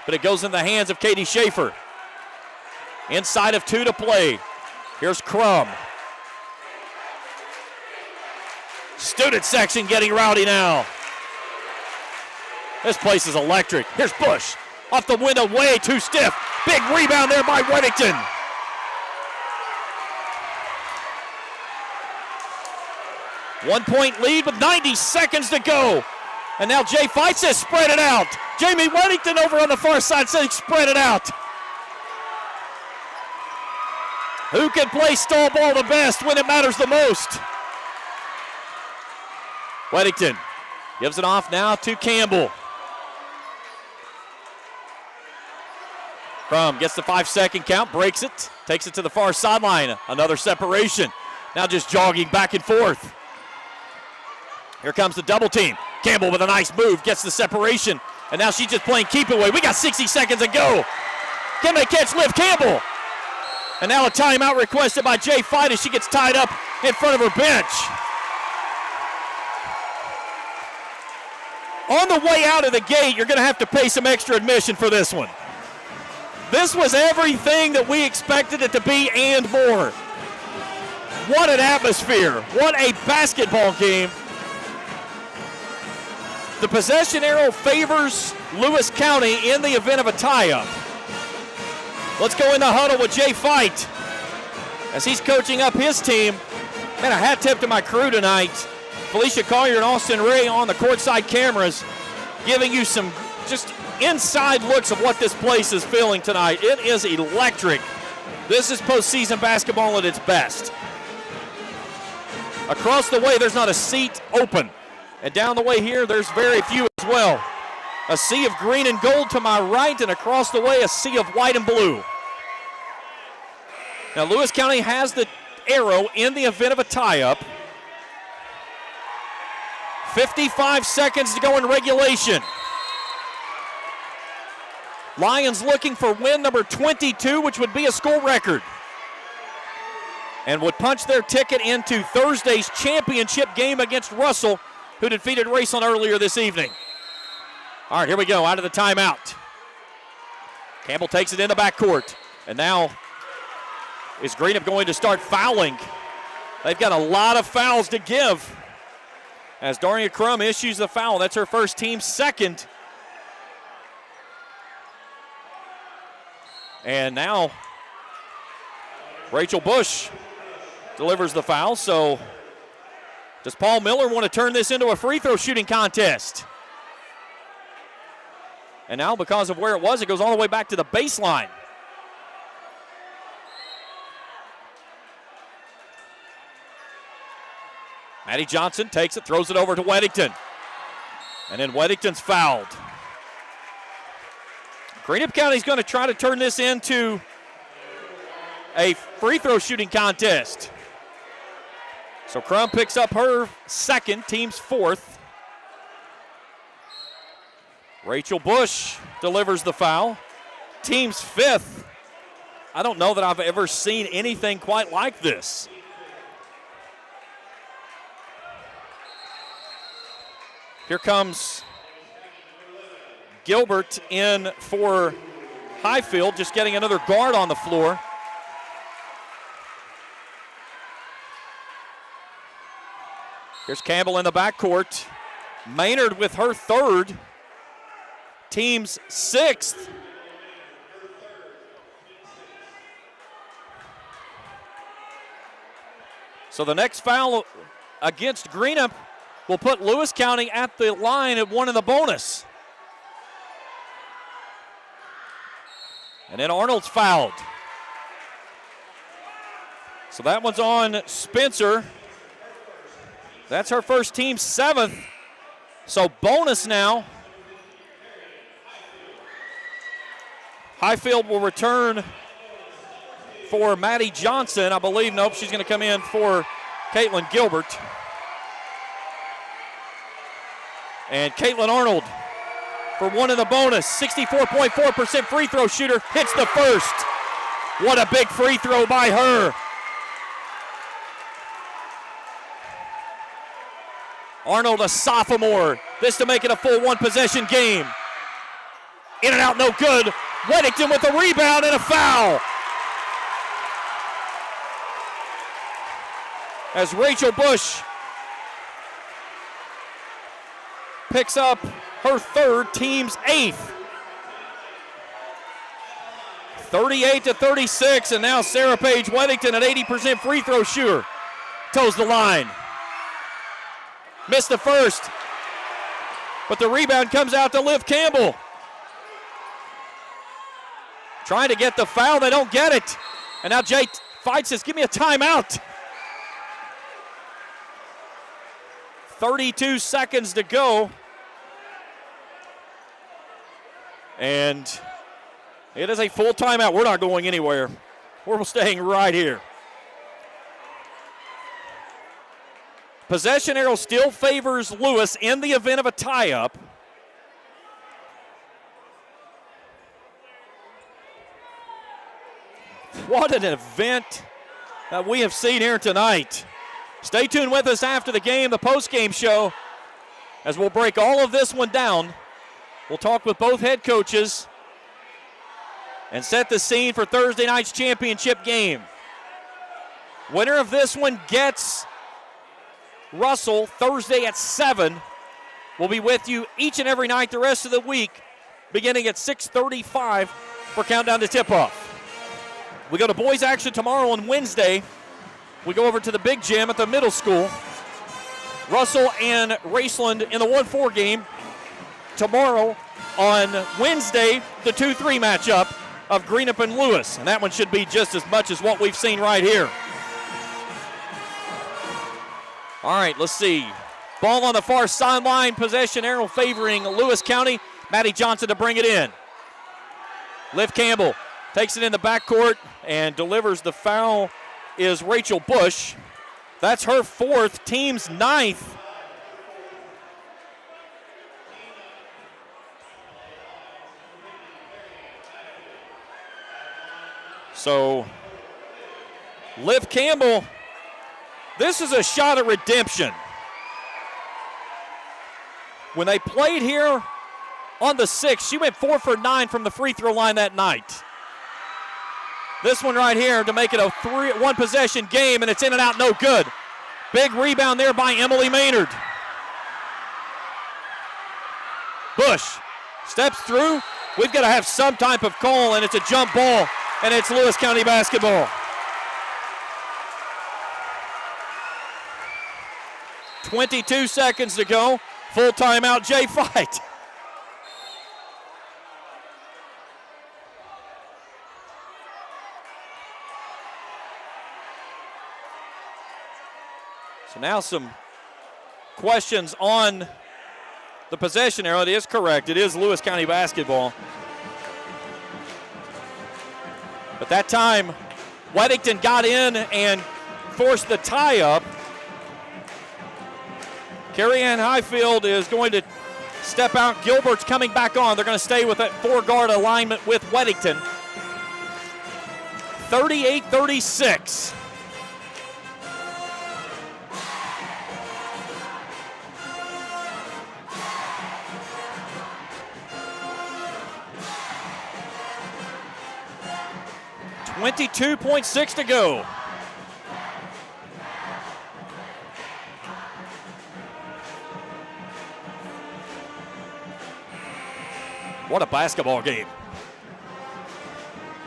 S2: But it goes in the hands of Katie Schaefer. Inside of 2 to play. Here's Crum. Student section getting rowdy now. This place is electric. Here's Bush. Off the window, way too stiff. Big rebound there by Weddington. One-point lead with 90 seconds to go. And now Jay Fight says spread it out. Jamie Weddington over on the far side saying spread it out. Who can play stall ball the best when it matters the most? Weddington gives it off now to Campbell. Crum gets the 5-second count, breaks it, takes it to the far sideline. Another separation. Now just jogging back and forth. Here comes the double team. Campbell with a nice move, gets the separation, and now she's just playing keep away. We got 60 seconds to go. Can they catch Liv Campbell? And now a timeout requested by Jay Fight as she gets tied up in front of her bench. On the way out of the gate, you're going to have to pay some extra admission for this one. This was everything that we expected it to be and more. What an atmosphere. What a basketball game. The possession arrow favors Lewis County in the event of a tie-up. Let's go in the huddle with Jay Fight as he's coaching up his team Man, a hat tip to my crew tonight. Felicia Collier and Austin Ray on the courtside cameras, giving you some just inside looks of what this place is feeling tonight. It is electric. This is postseason basketball at its best. Across the way, there's not a seat open. And down the way here, there's very few as well. A sea of green and gold to my right, and across the way, a sea of white and blue. Now, Lewis County has the arrow in the event of a tie-up. 55 seconds to go in regulation. Lions looking for win number 22, which would be a school record, and would punch their ticket into Thursday's championship game against Russell, who defeated Raceland earlier this evening. All right, here we go, out of the timeout. Campbell takes it in the backcourt, and now is Greenup going to start fouling? They've got a lot of fouls to give, as Daria Crum issues the foul. That's her first, team second. And now Rachel Bush delivers the foul. So does Paul Miller want to turn this into a free throw shooting contest? And now, because of where it was, it goes all the way back to the baseline. Maddie Johnson takes it, throws it over to Weddington. And then Weddington's fouled. Greenup County's going to try to turn this into a free throw shooting contest. So Crum picks up her second, team's fourth. Rachel Bush delivers the foul, team's fifth. I don't know that I've ever seen anything quite like this. Here comes Gilbert in for Highfield, just getting another guard on the floor. Here's Campbell in the backcourt. Maynard with her third, team's sixth. So the next foul against Greenup will put Lewis County at the line at one in the bonus. And then Arnold's fouled. So that one's on Spencer. That's her first, team seventh. So bonus now. Highfield will return for Maddie Johnson. I believe, nope, she's going to come in for Caitlin Gilbert. And Caitlin Arnold for one in the bonus. 64.4% free throw shooter, hits the first. What a big free throw by her. Arnold, a sophomore. This to make it a full one possession game. In and out, no good. Weddington with a rebound and a foul. As Rachel Bush picks up her third, team's eighth. 38-36, and now Sarah Page Weddington, an 80% free throw shooter, toes the line. Missed the first, but the rebound comes out to Liv Campbell. Trying to get the foul, they don't get it. And now Jay fights this, give me a timeout. 32 seconds to go. And it is a full timeout. We're not going anywhere. We're staying right here. Possession arrow still favors Lewis in the event of a tie-up. What an event that we have seen here tonight. Stay tuned with us after the game, the post-game show, as we'll break all of this one down. We'll talk with both head coaches and set the scene for Thursday night's championship game. Winner of this one gets Russell Thursday at 7. We'll be with you each and every night the rest of the week, beginning at 6:35 for Countdown to Tip-Off. We go to boys action tomorrow on Wednesday. we go over to the big gym at the middle school. Russell and Raceland in the 1-4 game tomorrow. On Wednesday, the 2-3 matchup of Greenup and Lewis. And that one should be just as much as what we've seen right here. All right, let's see. Ball on the far sideline. Possession arrow favoring Lewis County. Maddie Johnson to bring it in. Liv Campbell takes it in the backcourt and delivers the foul is Rachel Bush. That's her 4th, team's 9th. So, Liv Campbell, this is a shot at redemption. When they played here on the 6th, she went 4 for 9 from the free throw line that night. This one right here to make it a 1 possession game, and it's in and out, no good. Big rebound there by Emily Maynard. Bush steps through. We've got to have some type of call, and it's a jump ball, and it's Lewis County basketball. 22 seconds to go. Full timeout, Jay Fight. So now some questions on the possession arrow. It is correct. It is Lewis County basketball. But that time, Weddington got in and forced the tie-up. Carrie Ann Highfield is going to step out. Gilbert's coming back on. They're going to stay with that 4-guard alignment with Weddington. 38-36. .6 to go. What a basketball game.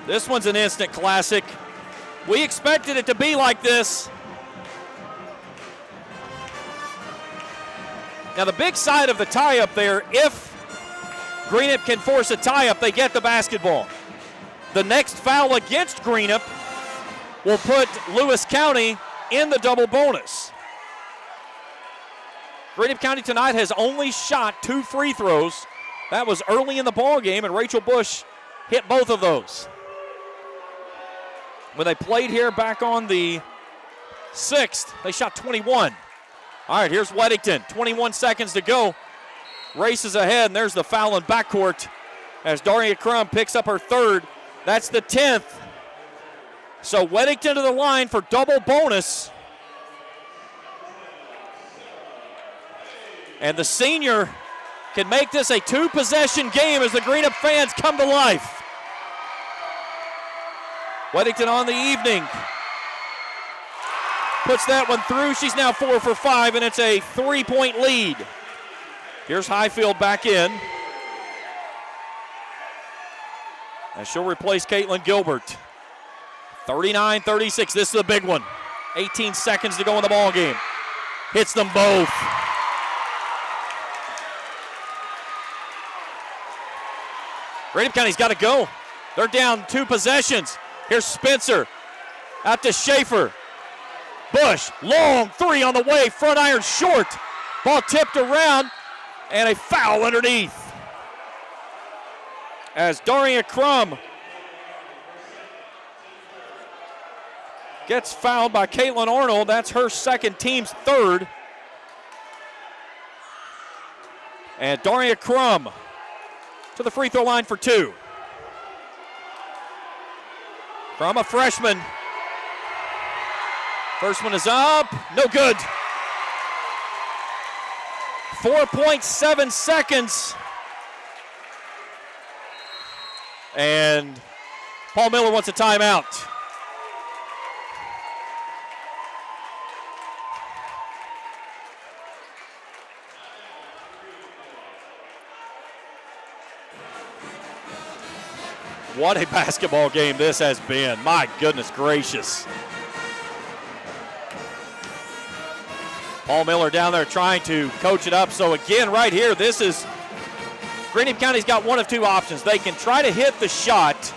S2: This one's an instant classic. We expected it to be like this. Now the big side of the tie-up there, if Greenup can force a tie-up, they get the basketball. The next foul against Greenup will put Lewis County in the double bonus. Greenup County tonight has only shot 2 free throws. That was early in the ball game, and Rachel Bush hit both of those. When they played here back on the 6th, they shot 21. All right, here's Weddington. 21 seconds to go. Races ahead, and there's the foul in backcourt as Daria Crum picks up her 3rd. That's the 10th. So Weddington to the line for double bonus. And the senior can make this a 2-possession game as the Greenup fans come to life. Weddington on the evening. Puts that one through. She's now 4 for 5, and it's a 3-point lead. Here's Highfield back in. And she'll replace Caitlin Gilbert. 39-36. This is a big one. 18 seconds to go in the ball game. Hits them both. Greenup County's got to go. They're down 2 possessions. Here's Spencer. Out to Schaefer. Bush, long 3 on the way. Front iron short. Ball tipped around. And a foul underneath. As Daria Crum gets fouled by Caitlin Arnold. That's her 2nd, team's 3rd. And Daria Crum to the free throw line for 2. From a freshman. First one is up, no good. 4.7 seconds. And Paul Miller wants a timeout. What a basketball game this has been. My goodness gracious. Paul Miller down there trying to coach it up. So again, right here, this is Greenup County's got one of two options. They can try to hit the shot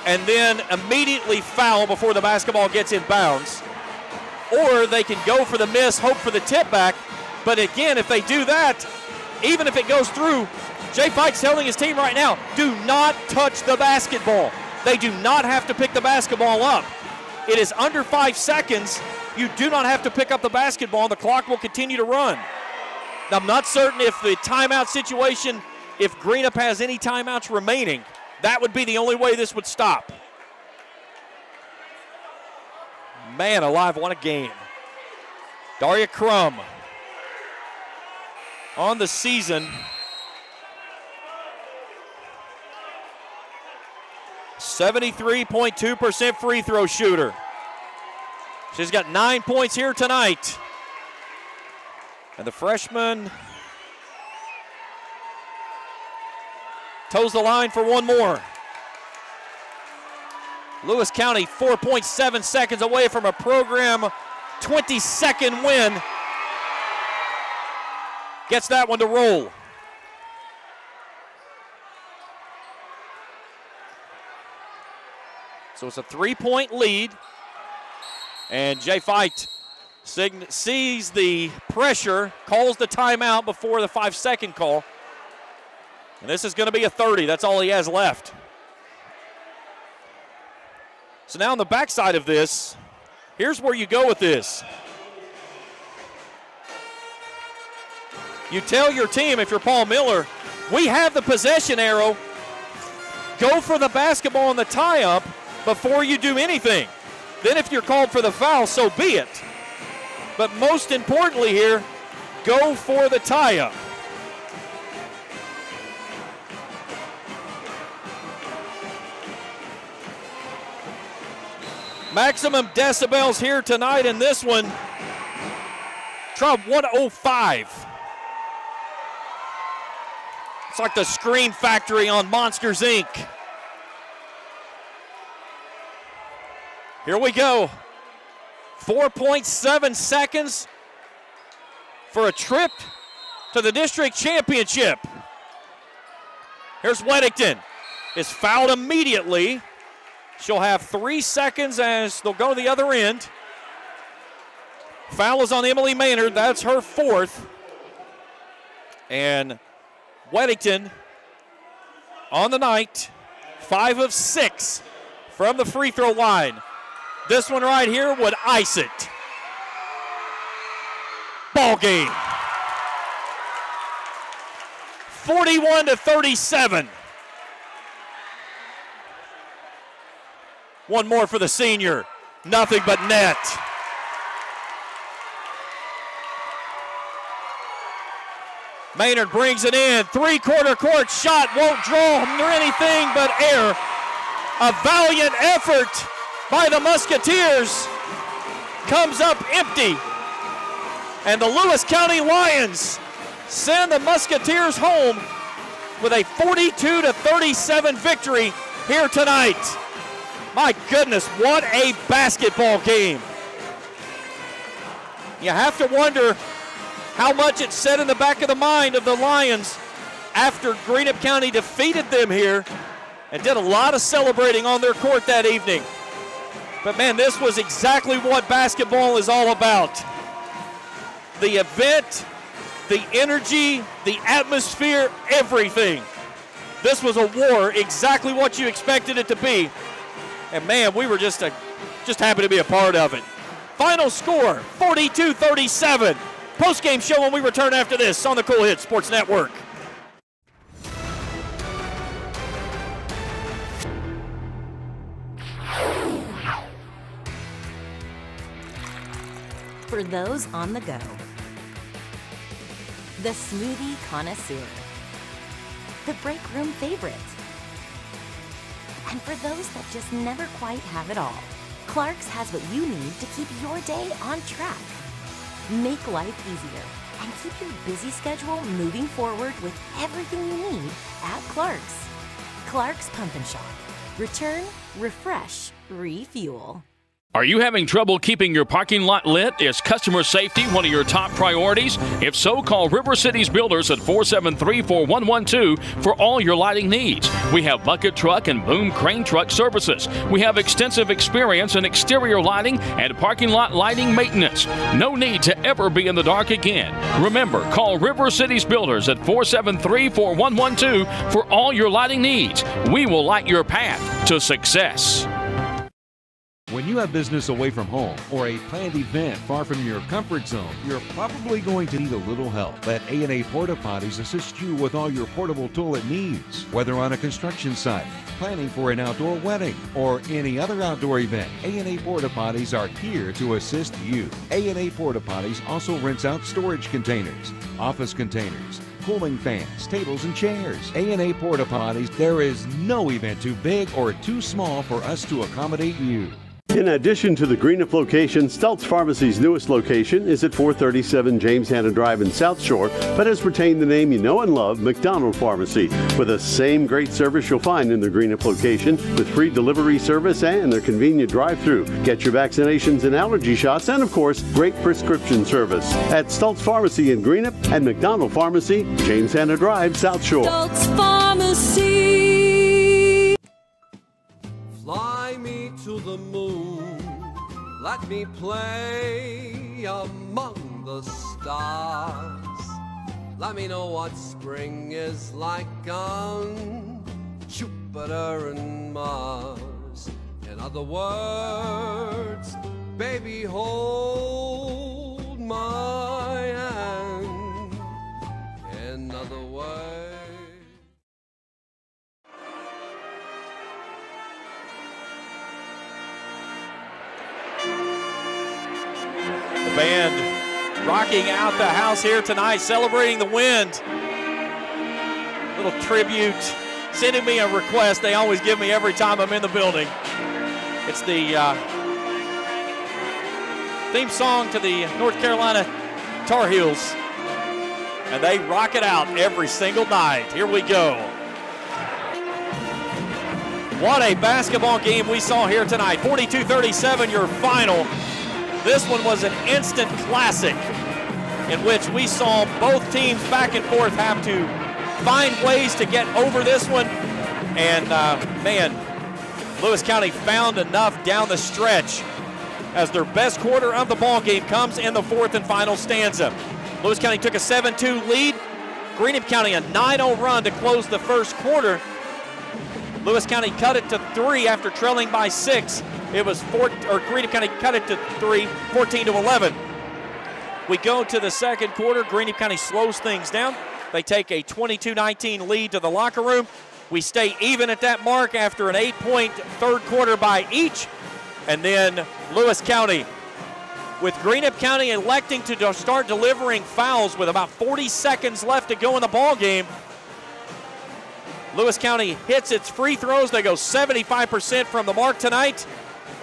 S2: and then immediately foul before the basketball gets in bounds, or they can go for the miss, hope for the tip back. But again, if they do that, even if it goes through, Jay Fite's telling his team right now, do not touch the basketball. They do not have to pick the basketball up. It is under 5 seconds. You do not have to pick up the basketball, and the clock will continue to run. Now, I'm not certain if the timeout situation, if Greenup has any timeouts remaining, that would be the only way this would stop. Man alive, what a game. Daria Crum on the season. 73.2% free throw shooter. She's got 9 points here tonight. And the freshman toes the line for one more. Lewis County 4.7 seconds away from a program 22nd win. Gets that one to roll. So it's a 3-point lead. And Jay Fite sees the pressure, calls the timeout before the 5-second call. And this is going to be a 30. That's all he has left. So now on the backside of this, here's where you go with this. You tell your team, if you're Paul Miller, we have the possession arrow. Go for the basketball in the tie-up before you do anything. Then if you're called for the foul, so be it. But most importantly here, go for the tie-up. Maximum decibels here tonight in this one. Tribe 105. It's like the Screen Factory on Monsters, Inc. Here we go. 4.7 seconds for a trip to the district championship. Here's Weddington. Is fouled immediately. She'll have 3 seconds as they'll go to the other end. Foul is on Emily Maynard. That's her fourth. And Weddington on the night, 5 of 6 from the free throw line. This one right here would ice it. Ball game. 41-37. One more for the senior. Nothing but net. Maynard brings it in. Three-quarter court shot. Won't draw near anything but air. A valiant effort by the Musketeers comes up empty. And the Lewis County Lions send the Musketeers home with a 42-37 victory here tonight. My goodness, what a basketball game. You have to wonder how much it set in the back of the mind of the Lions after Greenup County defeated them here and did a lot of celebrating on their court that evening. But man, this was exactly what basketball is all about. The event, the energy, the atmosphere, everything. This was a war, exactly what you expected it to be. And man, we were just happy to be a part of it. Final score, 42-37. Post-game show when we return after this on the Cool Hits Sports Network.
S3: For those on the go, the smoothie connoisseur, the break room favorite, and for those that just never quite have it all, Clark's has what you need to keep your day on track. Make life easier and keep your busy schedule moving forward with everything you need at Clark's. Clark's Pump and Shop. Return, refresh, refuel.
S4: Are you having trouble keeping your parking lot lit? Is customer safety one of your top priorities? If so, call River Cities Builders at 473-4112 for all your lighting needs. We have bucket truck and boom crane truck services. We have extensive experience in exterior lighting and parking lot lighting maintenance. No need to ever be in the dark again. Remember, call River Cities Builders at 473-4112 for all your lighting needs. We will light your path to success.
S5: When you have business away from home or a planned event far from your comfort zone, you're probably going to need a little help. Let A&A Porta Potties assist you with all your portable toilet needs. Whether on a construction site, planning for an outdoor wedding, or any other outdoor event, A&A Porta Potties are here to assist you. A&A Porta Potties also rents out storage containers, office containers, cooling fans, tables, and chairs. A&A Porta Potties, there is no event too big or too small for us to accommodate you.
S10: In addition to the Greenup location, Stultz Pharmacy's newest location is at 437 James Hanna Drive in South Shore, but has retained the name you know and love, McDonald Pharmacy, with the same great service you'll find in the Greenup location, with free delivery service and their convenient drive-thru. Get your vaccinations and allergy shots, and of course, great prescription service at Stultz Pharmacy in Greenup and McDonald Pharmacy, James Hanna Drive, South Shore.
S19: Stultz Pharmacy.
S6: Fly me to the moon, let me play among the stars. Let me know what spring is like on Jupiter and Mars. In other words, baby, hold my hand. In other words,
S2: the band rocking out the house here tonight, celebrating the wind. Little tribute, sending me a request they always give me every time I'm in the building. It's the theme song to the North Carolina Tar Heels, and they rock it out every single night. Here we go. What a basketball game we saw here tonight. 42-37 your final. This one was an instant classic in which we saw both teams back and forth have to find ways to get over this one. And man, Lewis County found enough down the stretch as their best quarter of the ball game comes in the fourth and final stanza. Lewis County took a 7-2 lead. Greenup County a 9-0 run to close the first quarter. Lewis County cut it to 3 after trailing by 6. It was Greenup County cut it to 3, 14-11. We go to the second quarter. Greenup County slows things down. They take a 22-19 lead to the locker room. We stay even at that mark after an 8-point third quarter by each. And then Lewis County, with Greenup County electing to start delivering fouls with about 40 seconds left to go in the ball game. Lewis County hits its free throws. They go 75% from the mark tonight.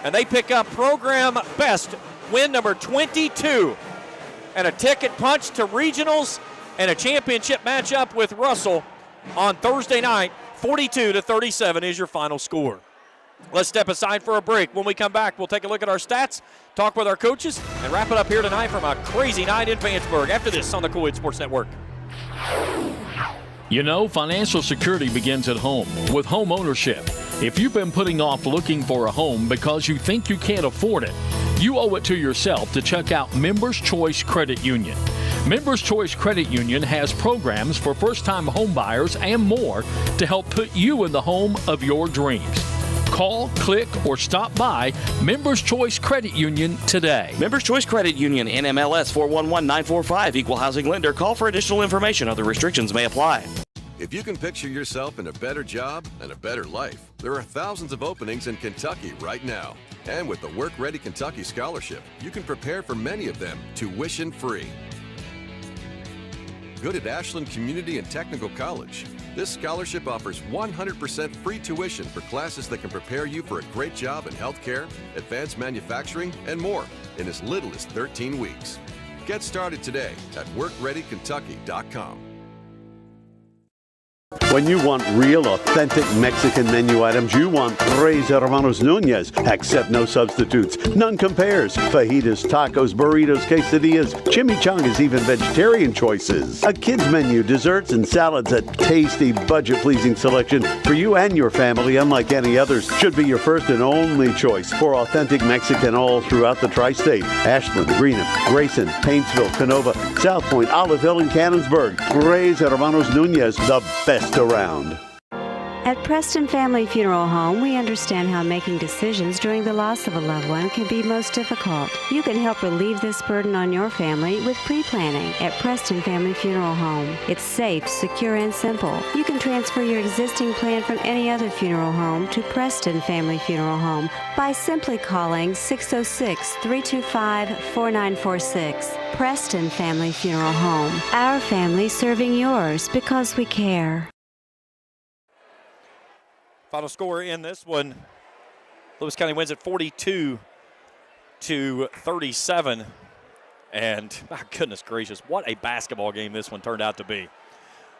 S2: And they pick up program best win number 22 and a ticket punch to regionals and a championship matchup with Russell on Thursday night. 42-37 is your final score. Let's step aside for a break. When we come back, we'll take a look at our stats, talk with our coaches, and wrap it up here tonight from a crazy night in Vanceburg. After this on the Coed Sports Network.
S4: You know, financial security begins at home with home ownership. If you've been putting off looking for a home because you think you can't afford it, you owe it to yourself to check out Members Choice Credit Union. Members Choice Credit Union has programs for first-time home buyers and more to help put you in the home of your dreams. Call, click, or stop by Members Choice Credit Union today.
S17: Members Choice Credit Union, NMLS 411945, Equal Housing Lender. Call for additional information. Other restrictions may apply.
S12: If you can picture yourself in a better job and a better life, there are thousands of openings in Kentucky right now. And with the Work Ready Kentucky Scholarship, you can prepare for many of them tuition-free. Good at Ashland Community and Technical College. This scholarship offers 100% free tuition for classes that can prepare you for a great job in healthcare, advanced manufacturing, and more in as little as 13 weeks. Get started today at WorkReadyKentucky.com.
S10: When you want real, authentic Mexican menu items, you want Tres Hermanos Nunez. Accept no substitutes. None compares. Fajitas, tacos, burritos, quesadillas, chimichangas, even vegetarian choices. A kids menu, desserts, and salads. A tasty, budget-pleasing selection for you and your family, unlike any others. Should be your first and only choice for authentic Mexican all throughout the tri-state. Ashland, Greenup, Grayson, Paintsville, Canova, South Point, Olive Hill, and Cannonsburg. Tres Hermanos Nunez, the best around.
S18: At Preston Family Funeral Home, we understand how making decisions during the loss of a loved one can be most difficult. You can help relieve this burden on your family with pre-planning at Preston Family Funeral Home. It's safe, secure, and simple. You can transfer your existing plan from any other funeral home to Preston Family Funeral Home by simply calling 606-325-4946. Preston Family Funeral Home. Our family serving yours because we care.
S2: Final score in this one, Lewis County wins at 42-37. And my goodness gracious, what a basketball game this one turned out to be.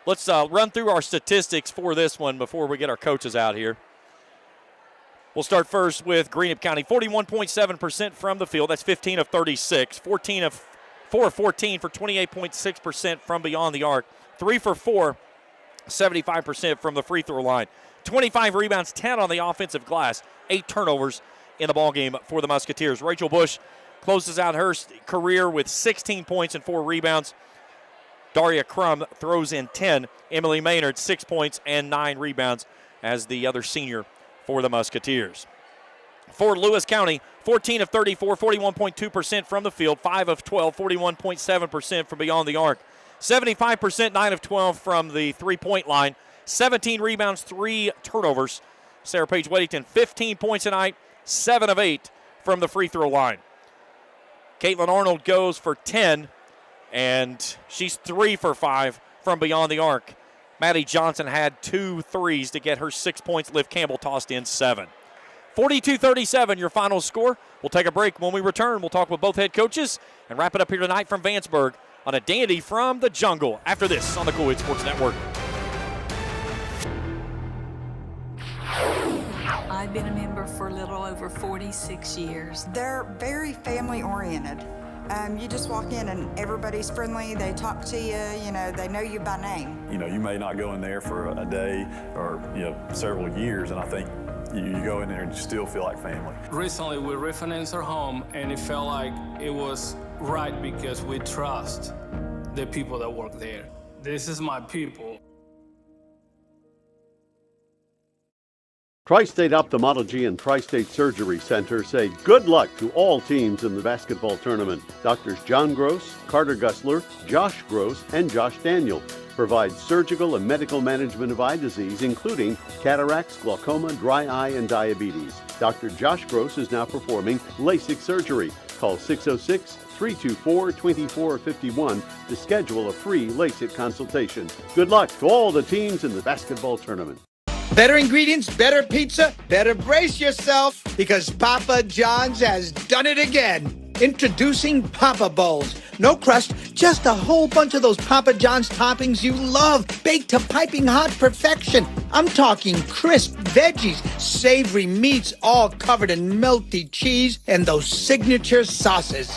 S2: Let's run through our statistics for this one before we get our coaches out here. We'll start first with Greenup County, 41.7% from the field. That's 15 of 36. 4 of 14 for 28.6% from beyond the arc. 3 for 4, 75% from the free throw line. 25 rebounds, 10 on the offensive glass, 8 turnovers in the ballgame for the Musketeers. Rachel Bush closes out her career with 16 points and 4 rebounds. Daria Crum throws in 10. Emily Maynard, 6 points and 9 rebounds as the other senior for the Musketeers. For Lewis County, 14 of 34, 41.2% from the field, 5 of 12, 41.7% from beyond the arc. 75%, 9 of 12 from the three-point line. 17 rebounds, 3 turnovers. Sarah Page Weddington, 15 points tonight, 7 of 8 from the free throw line. Caitlin Arnold goes for 10, and she's 3 for 5 from beyond the arc. Maddie Johnson had 2 threes to get her 6 points. Liv Campbell tossed in 7. 42-37, your final score. We'll take a break. When we return, we'll talk with both head coaches and wrap it up here tonight from Vanceburg on a dandy from the jungle. After this on the Cool Sports Network.
S8: I've been a member for a little over 46 years.
S9: They're very family oriented. You just walk in and everybody's friendly. They talk to you, they know you by name.
S13: You may not go in there for a day or, several years, and I think you go in there and you still feel like family.
S14: Recently, we refinanced our home, and it felt like it was right because we trust the people that work there. This is my people.
S10: Tri-State Ophthalmology and Tri-State Surgery Center say good luck to all teams in the basketball tournament. Doctors John Gross, Carter Gussler, Josh Gross, and Josh Daniel provide surgical and medical management of eye disease, including cataracts, glaucoma, dry eye, and diabetes. Dr. Josh Gross is now performing LASIK surgery. Call 606-324-2451 to schedule a free LASIK consultation. Good luck to all the teams in the basketball tournament.
S15: Better ingredients, better pizza, better brace yourself because Papa John's has done it again. Introducing Papa Bowls. No crust, just a whole bunch of those Papa John's toppings you love, baked to piping hot perfection. I'm talking crisp veggies, savory meats, all covered in melty cheese, and those signature sauces.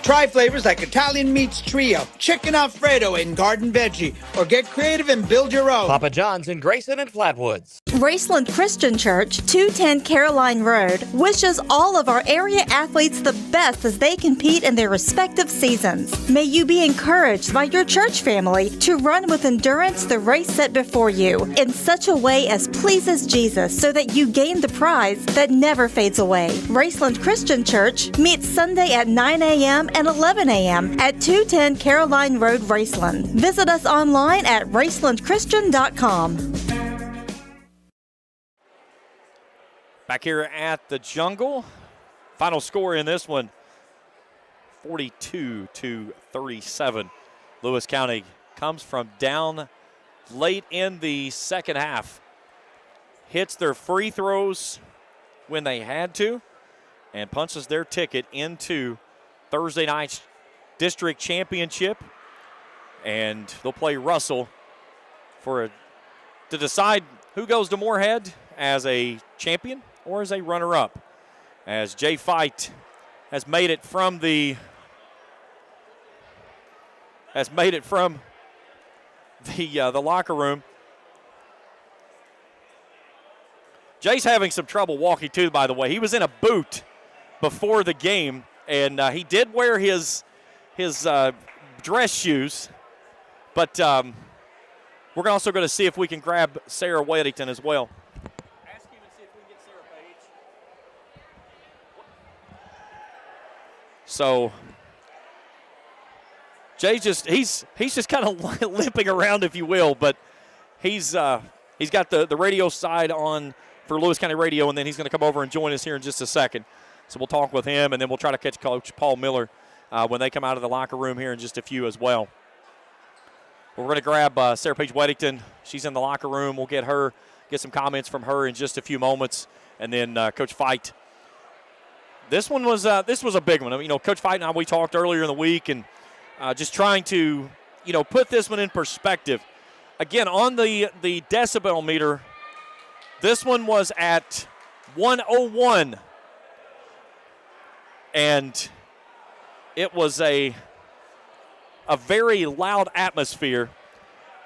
S15: Try flavors like Italian Meats Trio, Chicken Alfredo, and Garden Veggie, or get creative and build your own.
S26: Papa John's in Grayson and Flatwoods.
S21: Graceland Christian Church, 210 Caroline Road, wishes all of our area athletes the best as they compete in their respective seasons. May you be encouraged by your church family to run with endurance the race set before you in such a way as pleases Jesus so that you gain the prize that never fades away. Graceland Christian Church meets Sunday at 9 a.m. and 11 a.m. at 210 Caroline Road, Raceland. Visit us online at racelandchristian.com.
S2: Back here at the Jungle, final score in this one, 42-37. Lewis County comes from down late in the second half, hits their free throws when they had to, and punches their ticket into Thursday night's district championship. And they'll play Russell for a to decide who goes to Moorhead as a champion or as a runner-up. As Jay Fight has made it from the locker room. Jay's having some trouble walking too, by the way. He was in a boot before the game, and he did wear his dress shoes, but we're also going to see if we can grab Sarah Weddington as well. Ask him and see if we can get Sarah Page. So Jay's just kind of limping around, if you will, but he's got the radio side on for Lewis County Radio, and then he's going to come over and join us here in just a second. So we'll talk with him, and then we'll try to catch Coach Paul Miller when they come out of the locker room here in just a few as well. We're going to grab Sarah Page Weddington. She's in the locker room. We'll get some comments from her in just a few moments, and then Coach Fight. This was a big one. I mean, Coach Fight and I, we talked earlier in the week, and just trying to put this one in perspective. Again, on the decibel meter, this one was at 101, and it was a very loud atmosphere,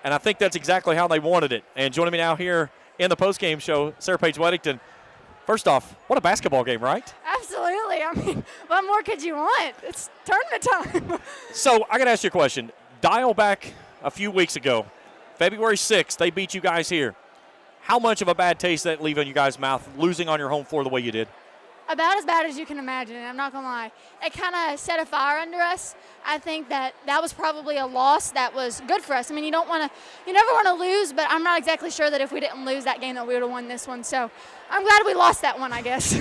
S2: and I think that's exactly how they wanted it. And joining me now here in the postgame show, Sarah Page Weddington. First off, what a basketball game, right?
S7: Absolutely. I mean, what more could you want? It's tournament time.
S2: So I got to ask you a question. Dial back a few weeks ago, February 6th, they beat you guys here. How much of a bad taste did that leave in you guys' mouth, losing on your home floor the way you did?
S7: About as bad as you can imagine, I'm not going to lie. It kind of set a fire under us. I think that was probably a loss that was good for us. I mean, you never want to lose, but I'm not exactly sure that if we didn't lose that game that we would have won this one. So I'm glad we lost that one, I guess.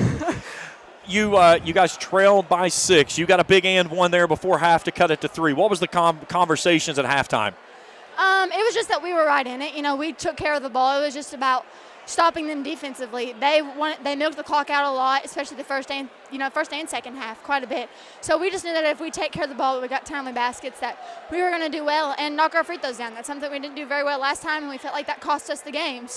S2: You guys trailed by 6. You got a big and one there before half to cut it to 3. What was the conversations at halftime?
S7: It was just that we were right in it. We took care of the ball. It was just about stopping them defensively. They milked the clock out a lot, especially the first and second half, quite a bit. So we just knew that if we take care of the ball, we got timely baskets, that we were going to do well and knock our free throws down. That's something we didn't do very well last time, and we felt like that cost us the game.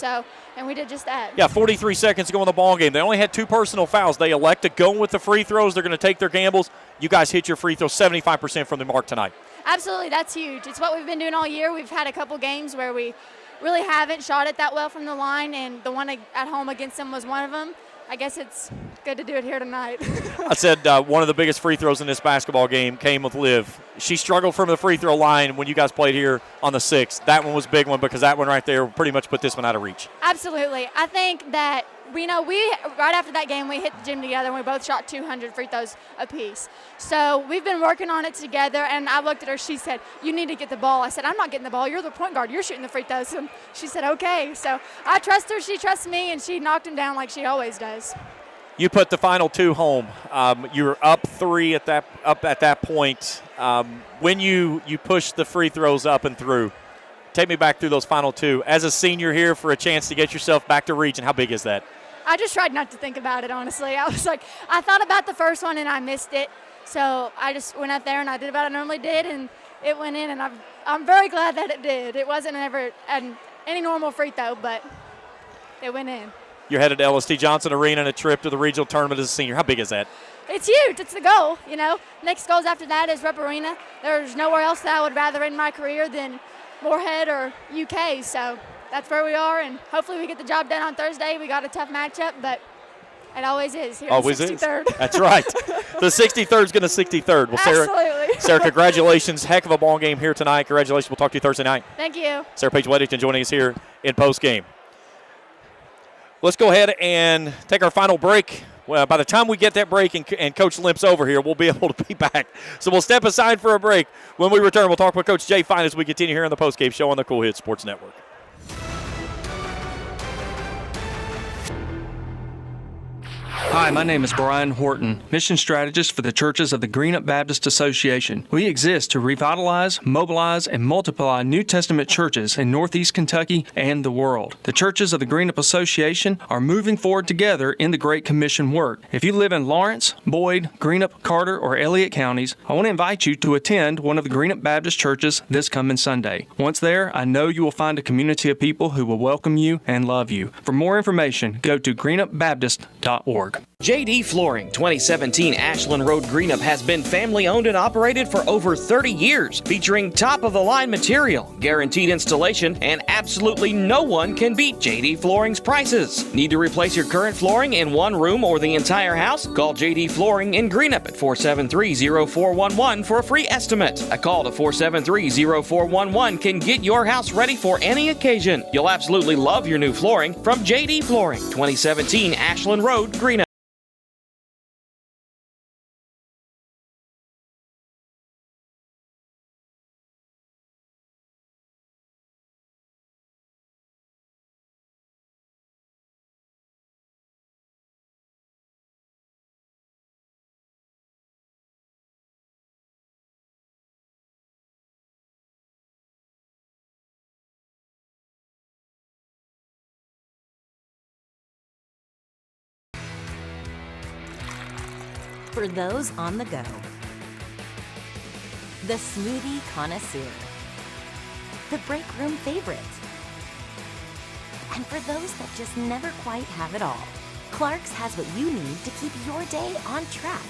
S7: And we did just that.
S2: Yeah, 43 seconds to go in the ball game. They only had 2 personal fouls. They elect to go with the free throws. They're going to take their gambles. You guys hit your free throws 75% from the mark tonight.
S7: Absolutely, that's huge. It's what we've been doing all year. We've had a couple games where we really haven't shot it that well from the line, and the one at home against them was one of them. I guess it's good to do it here tonight.
S2: I said one of the biggest free throws in this basketball game came with Liv. She struggled from the free throw line when you guys played here on the 6th. That one was a big one because that one right there pretty much put this one out of reach.
S7: Absolutely. I think that we right after that game we hit the gym together and we both shot 200 free throws apiece. So we've been working on it together, and I looked at her. She said, "You need to get the ball." I said, "I'm not getting the ball. You're the point guard. You're shooting the free throws." And she said, "Okay." So I trust her. She trusts me, and she knocked him down like she always does.
S2: You put the final 2 home. You were up 3 at that point. When you pushed the free throws up and through, take me back through those final 2. As a senior here for a chance to get yourself back to region, how big is that?
S7: I just tried not to think about it, honestly. I was like, I thought about the first one and I missed it. So I just went up there and I did what I normally did, and it went in, and I'm very glad that it did. It wasn't ever any normal free throw, but it went in.
S2: You're headed to LST Johnson Arena and a trip to the regional tournament as a senior. How big is that?
S7: It's huge. It's the goal, Next goals after that is Rupp Arena. There's nowhere else that I would rather in my career than Moorhead or UK, so that's where we are, and hopefully we get the job done on Thursday. We got a tough matchup, but it always is here.
S2: Always
S7: in the 63rd.
S2: is. That's right. The 63rd is going to 63rd. Well,
S7: Absolutely.
S2: Sarah, congratulations. Heck of a ball game here tonight. Congratulations. We'll talk to you Thursday night.
S7: Thank you.
S2: Sarah Page Weddington joining us here in postgame. Let's go ahead and take our final break. Well, by the time we get that break and Coach limps over here, we'll be able to be back. So we'll step aside for a break. When we return, we'll talk with Coach Jay Fine as we continue here on the postgame show on the Cool Hits Sports Network.
S16: Hi,
S11: Hi, my name is Brian Horton, Mission Strategist for the Churches of the Greenup Baptist Association. We exist to revitalize, mobilize, and multiply New Testament churches in Northeast Kentucky and the world. The Churches of the Greenup Association are moving forward together in the Great Commission work. If you live in Lawrence, Boyd, Greenup, Carter, or Elliott counties, I want to invite you to attend one of the Greenup Baptist churches this coming Sunday. Once there, I know you will find a community of people who will welcome you and love you. For more information, go to greenupbaptist.org.
S17: JD Flooring 2017 Ashland Road Greenup has been family owned and operated for over 30 years, featuring top of the line material, guaranteed installation, and absolutely no one can beat JD Flooring's prices. Need to replace your current flooring in one room or the entire house? Call JD Flooring in Greenup at 473-0411 for a free estimate. A call to 473-0411 can get your house ready for any occasion. You'll absolutely love your new flooring from JD Flooring 2017 Ashland Road Greenup.
S3: For those on the go, the smoothie connoisseur, the break room favorite, and for those that just never quite have it all, Clark's has what you need to keep your day on track.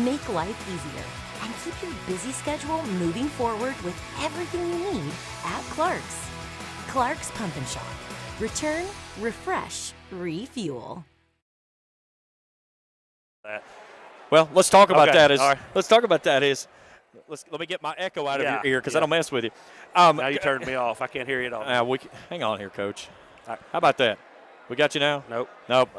S3: Make life easier and keep your busy schedule moving forward with everything you need at Clark's. Clark's Pump and Shop. Return, refresh, refuel.
S2: Well, let's talk about
S16: Okay,
S2: that.
S16: all right.
S2: Let's talk about that. Let me get my echo out of your ear because I don't mess with you.
S16: Now you turned me off. I can't hear you at all.
S2: Hang on here, Coach. How about that? We got you now?
S16: Nope.
S2: Nope.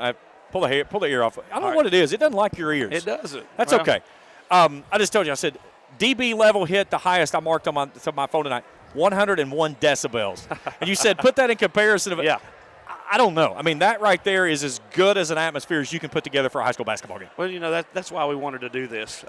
S2: Pull the ear off. I don't know what it is. It doesn't like your ears.
S16: It doesn't.
S2: That's
S16: Well.
S2: okay. I just told you. I said DB level hit the highest I marked on my phone tonight. 101 decibels. And you said put that in comparison of it.
S16: Yeah.
S2: I don't know. I mean, that right there is as good as an atmosphere as you can put together for a high school basketball game.
S16: Well, that's why we wanted to do this.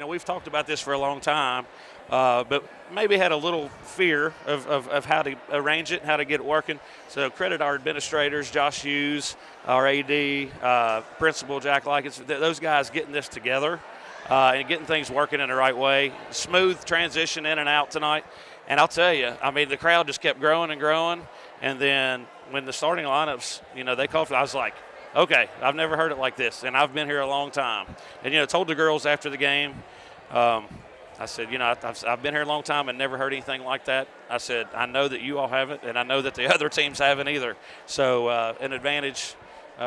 S16: We've talked about this for a long time, but maybe had a little fear of how to arrange it and how to get it working. So credit our administrators, Josh Hughes, our AD, Principal Jack Likens, those guys getting this together and getting things working in the right way. Smooth transition in and out tonight. And I'll tell you, I mean, the crowd just kept growing and growing. And then when the starting lineups, they called for, I was like, okay, I've never heard it like this, and I've been here a long time. And, told the girls after the game, I said, I've been here a long time and never heard anything like that. I said, I know that you all haven't, and I know that the other teams haven't either. So an advantage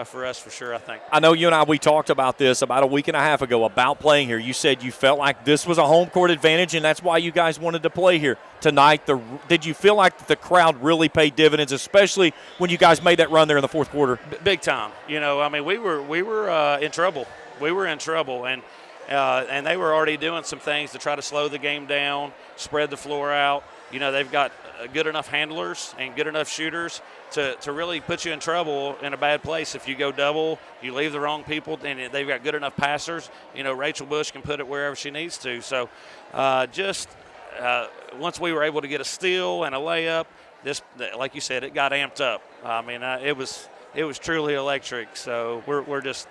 S16: for us for sure, I think.
S2: I know you and we talked about this about a week and a half ago about playing here. You said you felt like this was a home court advantage, and that's why you guys wanted to play here tonight. Did you feel like the crowd really paid dividends, especially when you guys made that run there in the fourth quarter?
S16: Big time. We were in trouble. We were in trouble, and they were already doing some things to try to slow the game down, spread the floor out. They've got good enough handlers and good enough shooters to really put you in trouble in a bad place. If you go double, you leave the wrong people, and they've got good enough passers. Rachel Bush can put it wherever she needs to. So once we were able to get a steal and a layup, this, like you said, it got amped up. I mean, it was truly electric. So we're just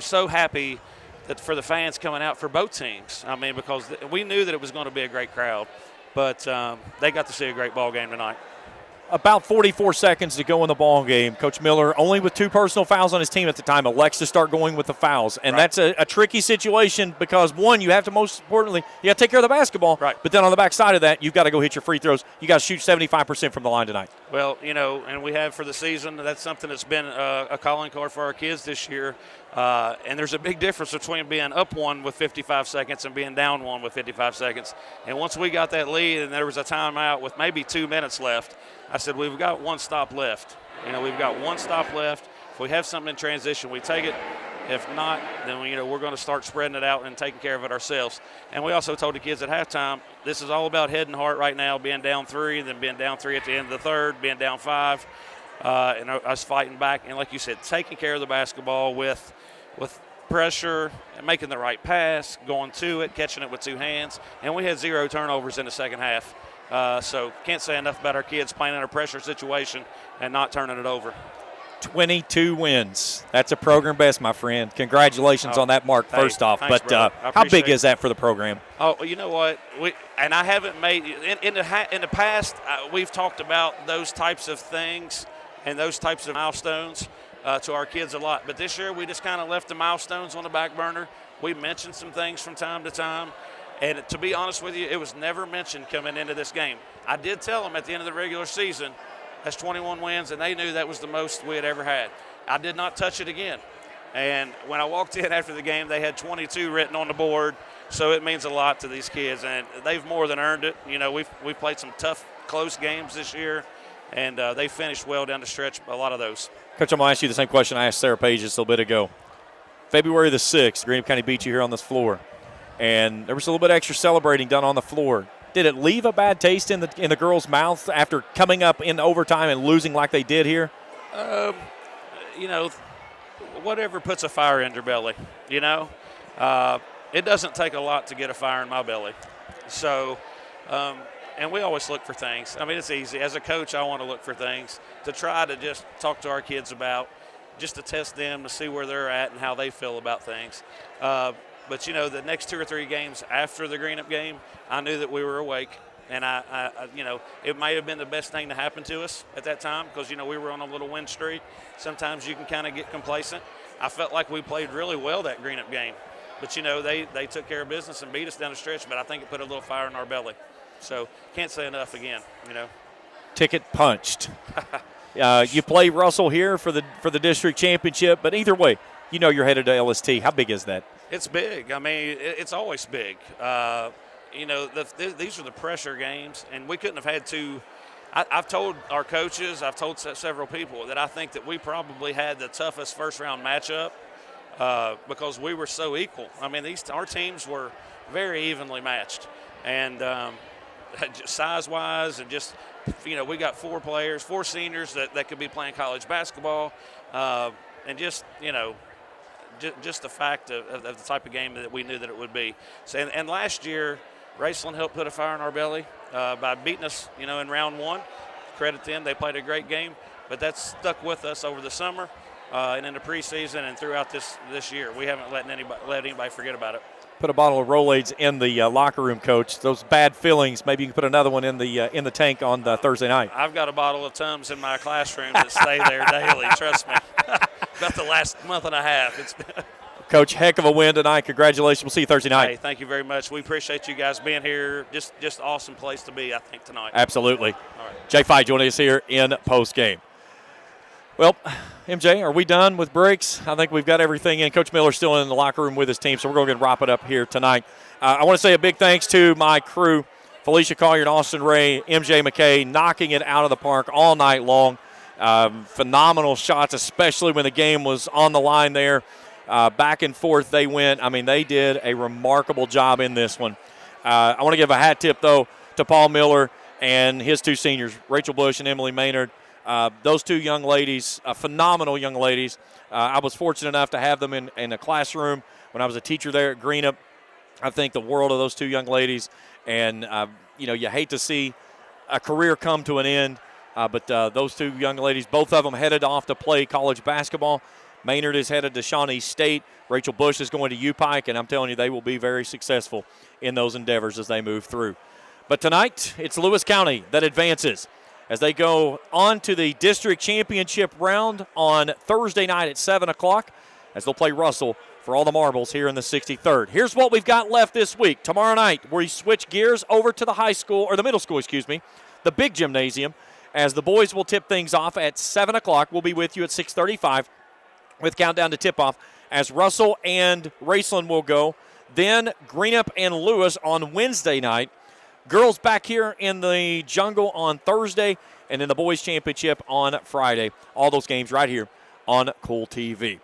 S16: so happy that for the fans coming out for both teams. I mean, because we knew that it was going to be a great crowd, but they got to see a great ball game tonight.
S2: About 44 seconds to go in the ball game. Coach Miller, only with 2 personal fouls on his team at the time, elects to start going with the fouls. And that's a tricky situation because, one, you have to, most importantly, you got to take care of the basketball.
S16: Right.
S2: But then on the backside of that, you've got to go hit your free throws. You got to shoot 75% from the line tonight.
S16: Well, and we have for the season, that's something that's been a calling card for our kids this year. And there's a big difference between being up 1 with 55 seconds and being down 1 with 55 seconds. And once we got that lead and there was a timeout with maybe 2 minutes left, I said, we've got 1 stop left. We've got 1 stop left. If we have something in transition, we take it. If not, then we're going to start spreading it out and taking care of it ourselves. And we also told the kids at halftime, this is all about head and heart right now, being down 3, then being down 3 at the end of the third, being down 5, and us fighting back. And like you said, taking care of the basketball with with pressure, and making the right pass, going to it, catching it with two hands, and we had 0 turnovers in the second half. So can't say enough about our kids playing in a pressure situation and not turning it over.
S2: 22 wins. That's a program best, my friend. Congratulations on that mark, first off.
S16: Thanks,
S2: but how big is that for the program?
S16: Oh, you know what? I haven't made in the past. We've talked about those types of things and those types of milestones to our kids a lot. But this year, we just kind of left the milestones on the back burner. We mentioned some things from time to time. And to be honest with you, it was never mentioned coming into this game. I did tell them at the end of the regular season, that's 21 wins, and they knew that was the most we had ever had. I did not touch it again. And when I walked in after the game, they had 22 written on the board. So it means a lot to these kids, and they've more than earned it. You know, we've played some tough, close games this year, and they finished well down the stretch, a lot of those.
S2: Coach, I'm going to ask you the same question I asked Sarah Page just a little bit ago. February the 6th, Greenup County beat you here on this floor, and there was a little bit extra celebrating done on the floor. Did it leave a bad taste in the girls' mouth after coming up in overtime and losing like they did here?
S16: You know, whatever puts a fire in your belly, you know. It doesn't take a lot to get a fire in my belly. So, and we always look for things. I mean, it's easy. As a coach, I want to look for things to try to just talk to our kids about, just to test them to see where they're at and how they feel about things. But, you know, the next 2 or 3 games after the Greenup game, I knew that we were awake. And, I you know, it might have been the best thing to happen to us at that time because, you know, we were on a little win streak. Sometimes you can kind of get complacent. I felt like we played really well that Greenup game. But, you know, they took care of business and beat us down the stretch, but I think it put a little fire in our belly. So can't say enough again, you know.
S2: Ticket punched. You play Russell here for the district championship, but either way, you know you're headed to LST. How big is that?
S16: It's big. I mean, it's always big. You know, these are the pressure games, and we couldn't have had two. I've told our coaches, I've told several people that I think that we probably had the toughest first-round matchup because we were so equal. I mean, our teams were very evenly matched, and size-wise and just, you know, we got 4 players, 4 seniors that could be playing college basketball, and just, you know, just the fact of the type of game that we knew that it would be. So, and last year, Raceland helped put a fire in our belly by beating us, you know, in round 1. Credit them. They played a great game, but that's stuck with us over the summer and in the preseason and throughout this year. We haven't let anybody forget about it.
S2: Put a bottle of Rolaids in the locker room, Coach. Those bad feelings, maybe you can put another one in the tank on Thursday night.
S16: I've got a bottle of Tums in my classroom that stay there daily, trust me. About the last month and a half. It's been
S2: Coach, heck of a win tonight. Congratulations. We'll see you Thursday night.
S16: Hey, thank you very much. We appreciate you guys being here. Just awesome place to be, I think, tonight.
S2: Absolutely.
S16: All right.
S2: Jay Fight joining us here in postgame. Well, MJ, are we done with breaks? I think we've got everything in. Coach Miller's still in the locker room with his team, so we're going to wrap it up here tonight. I want to say a big thanks to my crew, Felicia Collier and Austin Ray, MJ McKay, knocking it out of the park all night long. Phenomenal shots, especially when the game was on the line there. Back and forth they went. I mean, they did a remarkable job in this one. I want to give a hat tip, though, to Paul Miller and his 2 seniors, Rachel Bush and Emily Maynard. Those 2 young ladies, phenomenal young ladies. I was fortunate enough to have them in a classroom when I was a teacher there at Greenup. I think the world of those 2 young ladies. And, you know, you hate to see a career come to an end. But those 2 young ladies, both of them headed off to play college basketball. Maynard is headed to Shawnee State. Rachel Bush is going to U-Pike, and I'm telling you, they will be very successful in those endeavors as they move through. But tonight, it's Lewis County that advances as they go on to the district championship round on Thursday night at 7 o'clock as they'll play Russell for all the marbles here in the 63rd. Here's what we've got left this week. Tomorrow night, we switch gears over to the middle school, the big gymnasium, as the boys will tip things off at 7 o'clock. We'll be with you at 6:35 with countdown to tip-off as Russell and Raceland will go. Then Greenup and Lewis on Wednesday night. Girls back here in the jungle on Thursday, and then the boys championship on Friday. All those games right here on Cool TV.